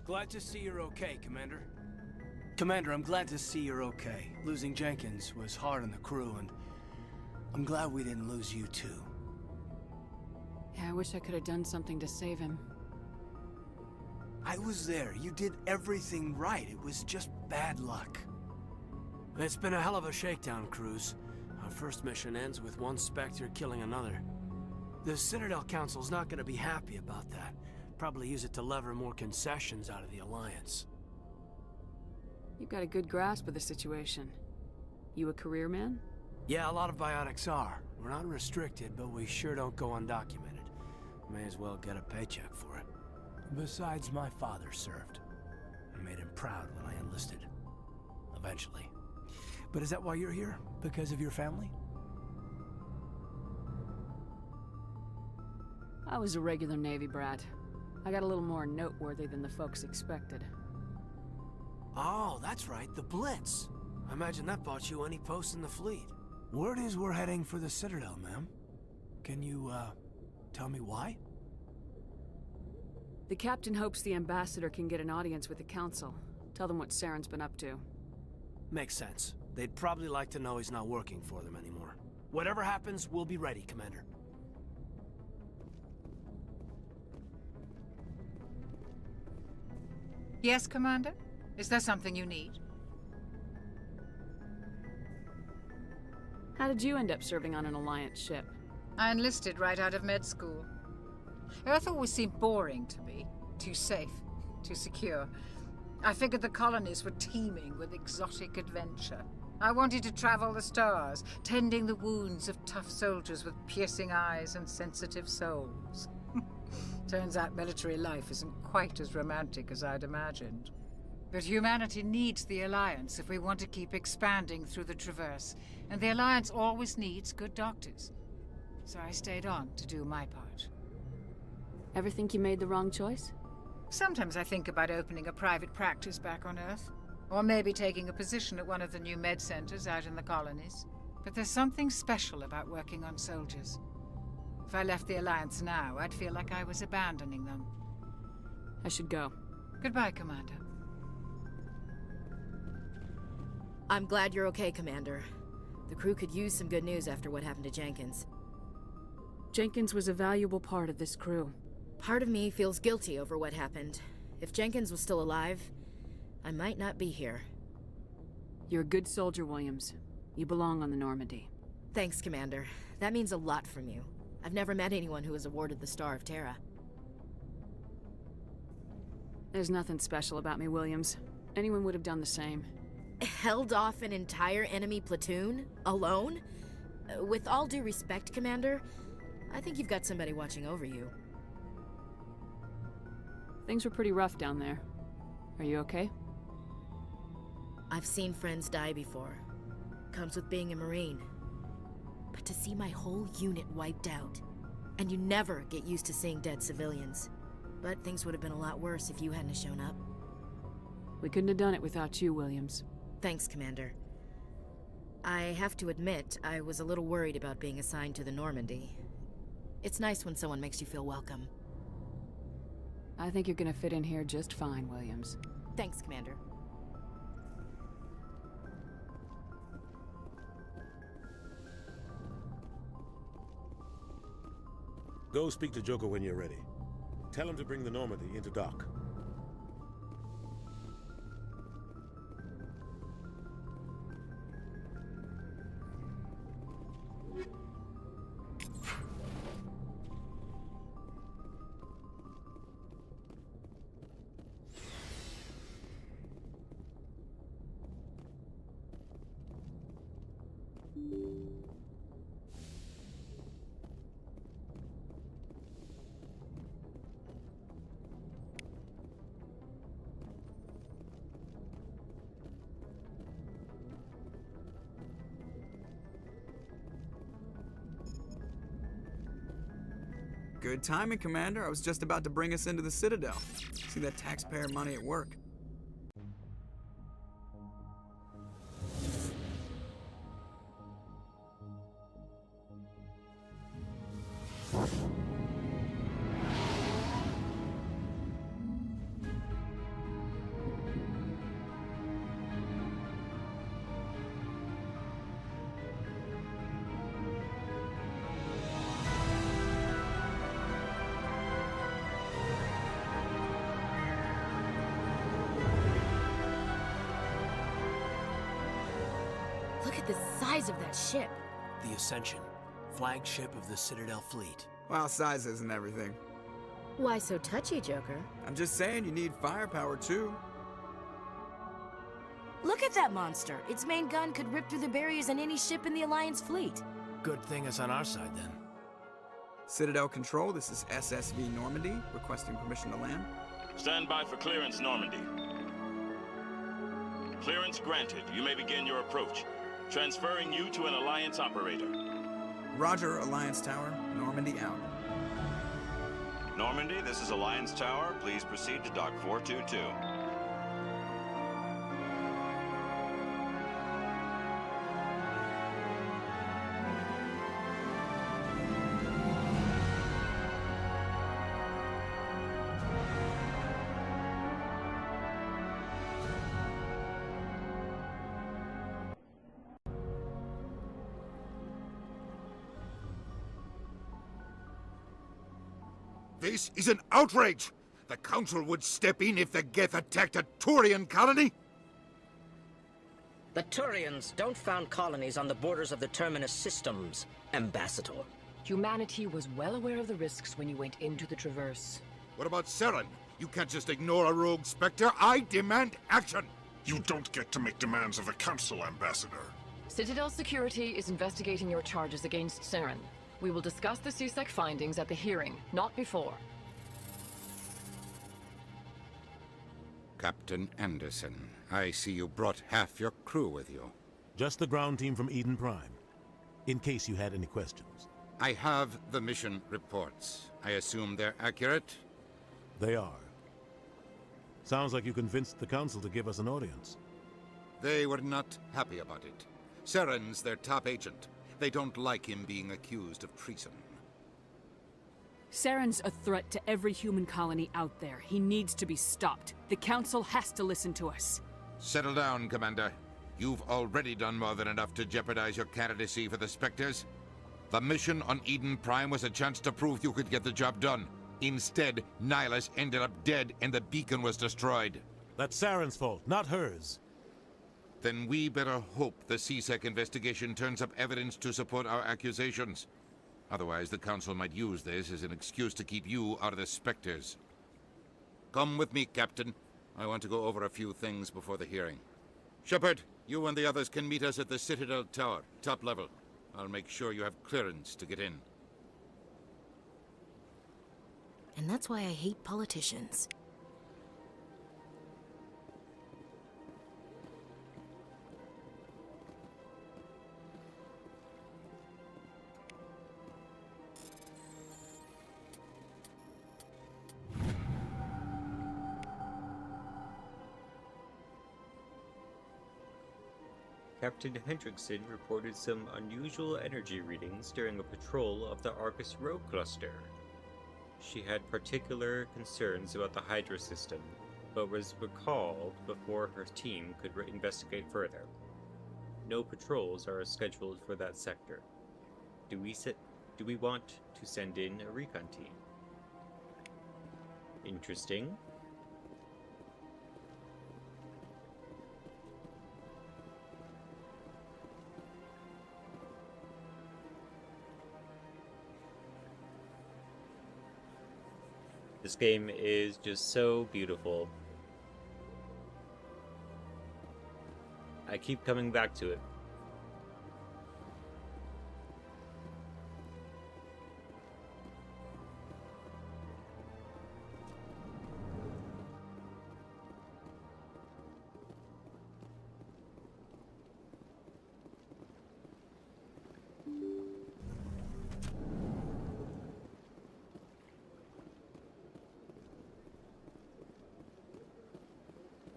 Glad to see you're okay, Commander. Commander, I'm glad to see you're okay. Losing Jenkins was hard on the crew, and I'm glad we didn't lose you too. Yeah, I wish I could have done something to save him. I was there. You did everything right. It was just bad luck. It's been a hell of a shakedown, Cruz. Our first mission ends with one Spectre killing another. The Citadel Council's not gonna be happy about that. Probably use it to lever more concessions out of the Alliance. You've got a good grasp of the situation. You a career man? Yeah, a lot of biotics are. We're not restricted, but we sure don't go undocumented. May as well get a paycheck for it. Besides, my father served. I made him proud when I enlisted. Eventually. But is that why you're here? Because of your family? I was a regular Navy brat. I got a little more noteworthy than the folks expected. Oh, that's right, the Blitz. I imagine that bought you any post in the fleet. Word is we're heading for the Citadel, ma'am. Can you, tell me why? The captain hopes the Ambassador can get an audience with the Council. Tell them what Saren's been up to. Makes sense. They'd probably like to know he's not working for them anymore. Whatever happens, we'll be ready, Commander. Yes, Commander? Is there something you need? How did you end up serving on an Alliance ship? I enlisted right out of med school. Earth always seemed boring to me. Too safe, too secure. I figured the colonies were teeming with exotic adventure. I wanted to travel the stars, tending the wounds of tough soldiers with piercing eyes and sensitive souls. Turns out military life isn't quite as romantic as I'd imagined. But humanity needs the Alliance if we want to keep expanding through the Traverse, and the Alliance always needs good doctors. So I stayed on to do my part. Ever think you made the wrong choice? Sometimes I think about opening a private practice back on Earth, or maybe taking a position at one of the new med centers out in the colonies. But there's something special about working on soldiers. If I left the Alliance now, I'd feel like I was abandoning them. I should go. Goodbye, Commander. I'm glad you're okay, Commander. The crew could use some good news after what happened to Jenkins. Jenkins was a valuable part of this crew. Part of me feels guilty over what happened. If Jenkins was still alive, I might not be here. You're a good soldier, Williams. You belong on the Normandy. Thanks, Commander. That means a lot from you. I've never met anyone who was awarded the Star of Terra. There's nothing special about me, Williams. Anyone would have done the same. Held off an entire enemy platoon? Alone? With all due respect, Commander, I think you've got somebody watching over you. Things were pretty rough down there. Are you okay? I've seen friends die before. Comes with being a Marine. But to see my whole unit wiped out, and you never get used to seeing dead civilians. But things would have been a lot worse if you hadn't shown up. We couldn't have done it without you, Williams. Thanks, Commander. I have to admit, I was a little worried about being assigned to the Normandy. It's nice when someone makes you feel welcome. I think you're gonna fit in here just fine, Williams. Thanks, Commander. Go speak to Joker when you're ready. Tell him to bring the Normandy into dock. Good timing, Commander. I was just about to bring us into the Citadel. See that taxpayer money at work. Look at the size of that ship. The Ascension, flagship of the Citadel fleet. Well, size isn't everything. Why so touchy, Joker? I'm just saying you need firepower, too. Look at that monster. Its main gun could rip through the barriers on any ship in the Alliance fleet. Good thing it's on our side, then. Citadel Control, this is SSV Normandy, requesting permission to land. Stand by for clearance, Normandy. Clearance granted. You may begin your approach. Transferring you to an Alliance operator. Roger, Alliance Tower. Normandy out. Normandy, this is Alliance Tower. Please proceed to Dock 422. This is an outrage! The Council would step in if the Geth attacked a Turian colony? The Turians don't found colonies on the borders of the Terminus systems, Ambassador. Humanity was well aware of the risks when you went into the Traverse. What about Saren? You can't just ignore a rogue Spectre. I demand action! You don't get to make demands of the Council, Ambassador. Citadel Security is investigating your charges against Saren. We will discuss the CSEC findings at the hearing, not before. Captain Anderson, I see you brought half your crew with you. Just the ground team from Eden Prime, in case you had any questions. I have the mission reports. I assume they're accurate? They are. Sounds like you convinced the Council to give us an audience. They were not happy about it. Saren's their top agent. They don't like him being accused of treason. Saren's a threat to every human colony out there. He needs to be stopped. The Council has to listen to us. Settle down, Commander. You've already done more than enough to jeopardize your candidacy for the Spectres. The mission on Eden Prime was a chance to prove you could get the job done. Instead, Nihilus ended up dead and the beacon was destroyed. That's Saren's fault, not hers. Then we better hope the CSEC investigation turns up evidence to support our accusations. Otherwise, the Council might use this as an excuse to keep you out of the Spectres. Come with me, Captain. I want to go over a few things before the hearing. Shepard, you and the others can meet us at the Citadel Tower, top level. I'll make sure you have clearance to get in. And that's why I hate politicians. Captain Hendrickson reported some unusual energy readings during a patrol of the Argus Rogue Cluster. She had particular concerns about the Hydra system but was recalled before her team could investigate further. No patrols are scheduled for that sector. Do we want to send in a recon team? Interesting. This game is just so beautiful. I keep coming back to it.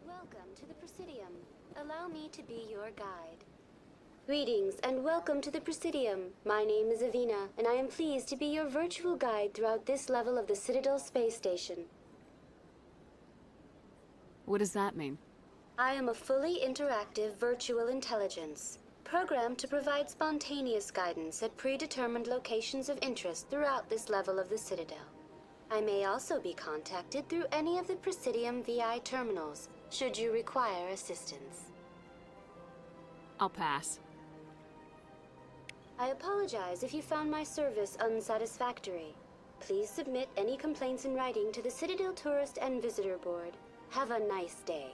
Welcome to the Presidium. Allow me to be your guide. Greetings and welcome to the Presidium. My name is Avina, and I am pleased to be your virtual guide throughout this level of the Citadel space station. What does that mean? I am a fully interactive virtual intelligence, programmed to provide spontaneous guidance at predetermined locations of interest throughout this level of the Citadel. I may also be contacted through any of the Presidium VI terminals, should you require assistance. I'll pass. I apologize if you found my service unsatisfactory. Please submit any complaints in writing to the Citadel Tourist and Visitor Board. Have a nice day.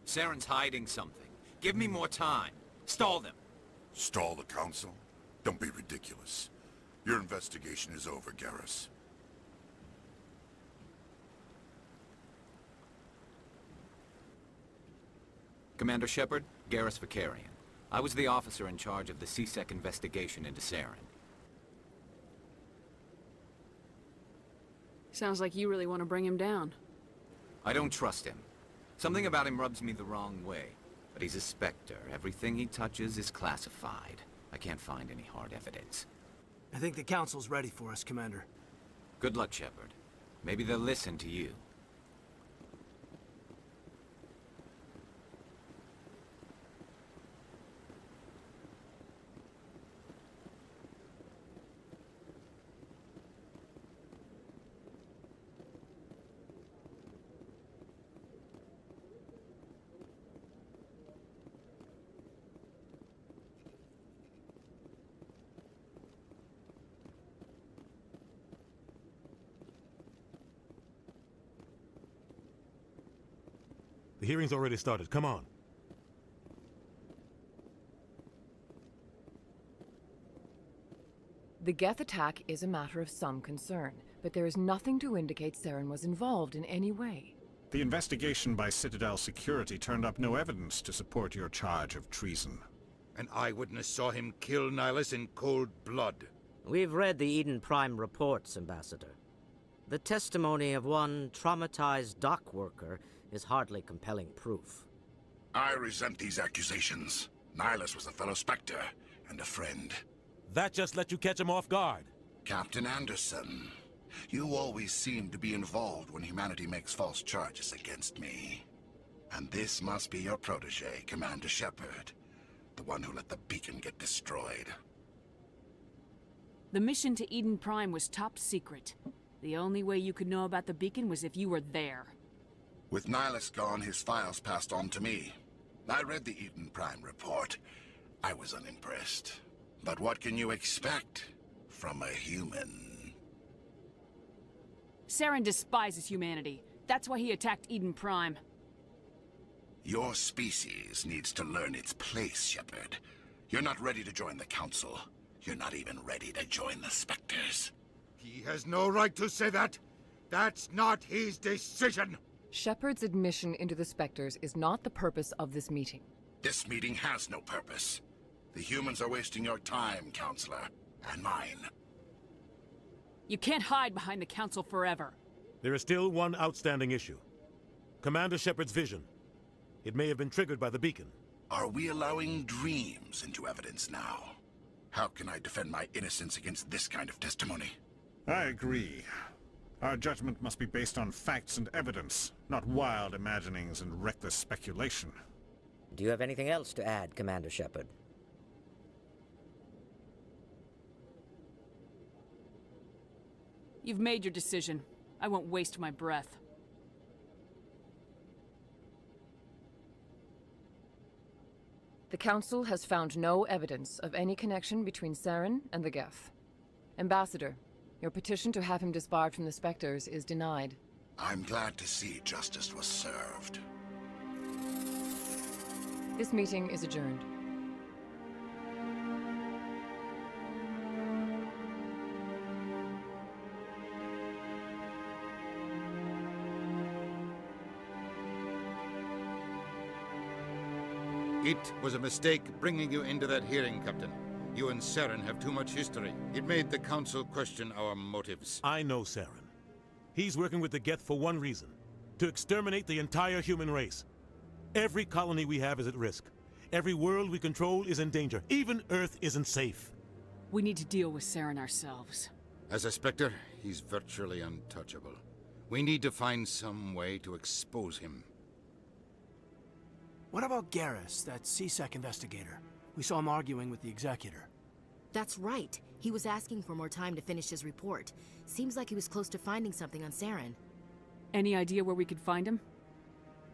Saren's hiding something. Give me more time. Stall them. Stall the Council? Don't be ridiculous. Your investigation is over, Garrus. Commander Shepard, Garrus Vakarian. I was the officer in charge of the C-Sec investigation into Saren. Sounds like you really want to bring him down. I don't trust him. Something about him rubs me the wrong way. But he's a Spectre. Everything he touches is classified. I can't find any hard evidence. I think the Council's ready for us, Commander. Good luck, Shepard. Maybe they'll listen to you. The hearing's already started. Come on. The Geth attack is a matter of some concern, but there is nothing to indicate Saren was involved in any way. The investigation by Citadel Security turned up no evidence to support your charge of treason. An eyewitness saw him kill Nihilus in cold blood. We've read the Eden Prime reports, Ambassador. The testimony of one traumatized dock worker is hardly compelling proof. I resent these accusations. Nihilus was a fellow Spectre and a friend. That just let you catch him off guard. Captain Anderson, you always seem to be involved when humanity makes false charges against me. And this must be your protege, Commander Shepard, the one who let the beacon get destroyed. The mission to Eden Prime was top secret. The only way you could know about the beacon was if you were there. With Nihilus gone, his files passed on to me. I read the Eden Prime report. I was unimpressed. But what can you expect from a human? Saren despises humanity. That's why he attacked Eden Prime. Your species needs to learn its place, Shepard. You're not ready to join the Council. You're not even ready to join the Spectres. He has no right to say that. That's not his decision. Shepard's admission into the Spectres is not the purpose of this meeting. This meeting has no purpose. The humans are wasting your time, Counselor, and mine. You can't hide behind the Council forever. There is still one outstanding issue. Commander Shepard's vision. It may have been triggered by the beacon. Are we allowing dreams into evidence now? How can I defend my innocence against this kind of testimony? I agree. Our judgment must be based on facts and evidence, not wild imaginings and reckless speculation. Do you have anything else to add, Commander Shepard? You've made your decision. I won't waste my breath. The Council has found no evidence of any connection between Saren and the Geth. Ambassador, your petition to have him disbarred from the Spectres is denied. I'm glad to see justice was served. This meeting is adjourned. It was a mistake bringing you into that hearing, Captain. You and Saren have too much history. It made the Council question our motives. I know Saren. He's working with the Geth for one reason. To exterminate the entire human race. Every colony we have is at risk. Every world we control is in danger. Even Earth isn't safe. We need to deal with Saren ourselves. As a Spectre, he's virtually untouchable. We need to find some way to expose him. What about Garrus, that C-Sec investigator? We saw him arguing with the Executor. That's right. He was asking for more time to finish his report. Seems like he was close to finding something on Saren. Any idea where we could find him?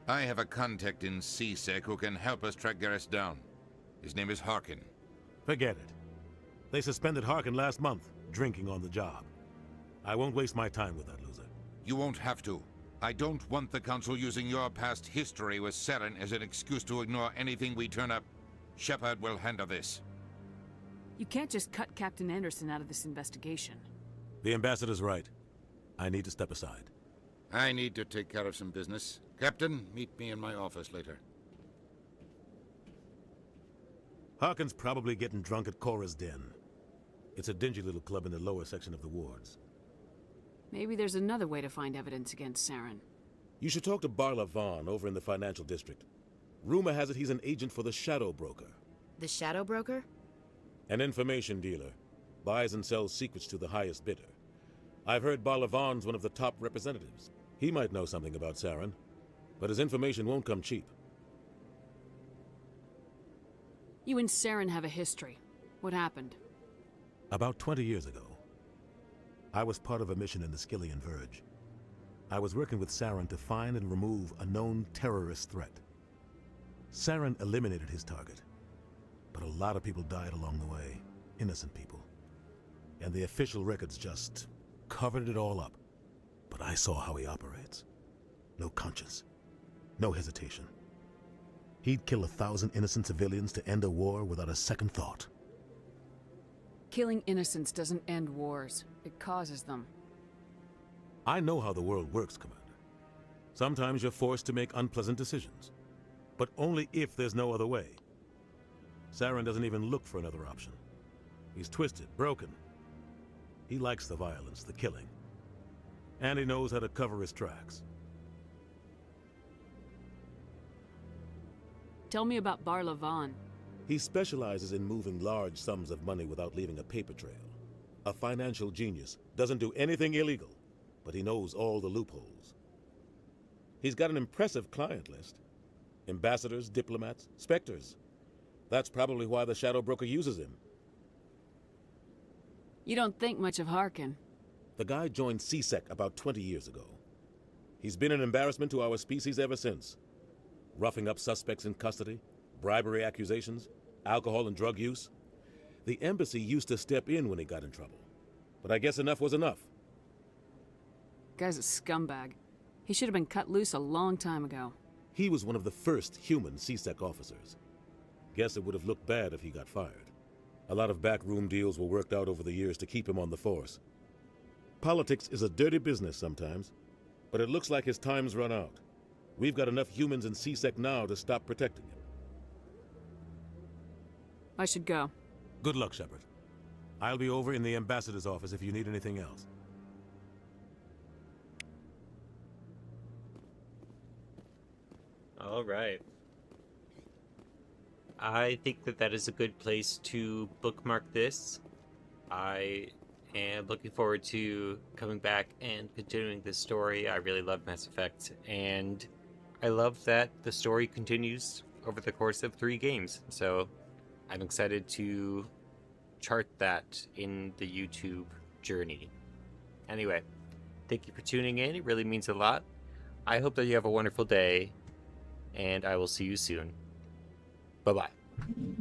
I have a contact in C-Sec who can help us track Garrus down. His name is Harkin. Forget it. They suspended Harkin last month, drinking on the job. I won't waste my time with that loser. You won't have to. I don't want the Council using your past history with Saren as an excuse to ignore anything we turn up. Shepard will handle this. You can't just cut Captain Anderson out of this investigation. The Ambassador's right. I need to step aside. I need to take care of some business. Captain, meet me in my office later. Harkin's probably getting drunk at Cora's Den. It's a dingy little club in the lower section of the wards. Maybe there's another way to find evidence against Saren. You should talk to Barla Vaughn over in the financial district. Rumor has it he's an agent for the Shadow Broker. The Shadow Broker? An information dealer. Buys and sells secrets to the highest bidder. I've heard Barla Vaughn's one of the top representatives. He might know something about Saren, but his information won't come cheap. You and Saren have a history. What happened? About 20 years ago, I was part of a mission in the Skillian Verge. I was working with Saren to find and remove a known terrorist threat. Saren eliminated his target, but a lot of people died along the way, innocent people. And the official records just covered it all up. But I saw how he operates. No conscience, no hesitation. He'd kill 1,000 innocent civilians to end a war without a second thought. Killing innocents doesn't end wars. It causes them. I know how the world works, Commander. Sometimes you're forced to make unpleasant decisions, but only if there's no other way. Saren doesn't even look for another option. He's twisted, broken. He likes the violence, the killing. And he knows how to cover his tracks. Tell me about Barla Vaughn. He specializes in moving large sums of money without leaving a paper trail. A financial genius, doesn't do anything illegal, but he knows all the loopholes. He's got an impressive client list. Ambassadors, diplomats, Spectres. That's probably why the Shadow Broker uses him. You don't think much of Harkin. The guy joined C-Sec about 20 years ago. He's been an embarrassment to our species ever since. Roughing up suspects in custody, bribery accusations, alcohol and drug use. The embassy used to step in when he got in trouble. But I guess enough was enough. Guy's a scumbag. He should have been cut loose a long time ago. He was one of the first human C-Sec officers. guess it would have looked bad if he got fired. A lot of backroom deals were worked out over the years to keep him on the force. Politics is a dirty business sometimes, but it looks like his time's run out. We've got enough humans in C-Sec now to stop protecting him. I should go. Good luck, Shepard. I'll be over in the ambassador's office if you need anything else. All right. I think that is a good place to bookmark this. I am looking forward to coming back and continuing this story. I really love Mass Effect, and I love that the story continues over the course of 3 games. So I'm excited to chart that in the YouTube journey. Anyway, thank you for tuning in. It really means a lot. I hope that you have a wonderful day, and I will see you soon. Bye-bye.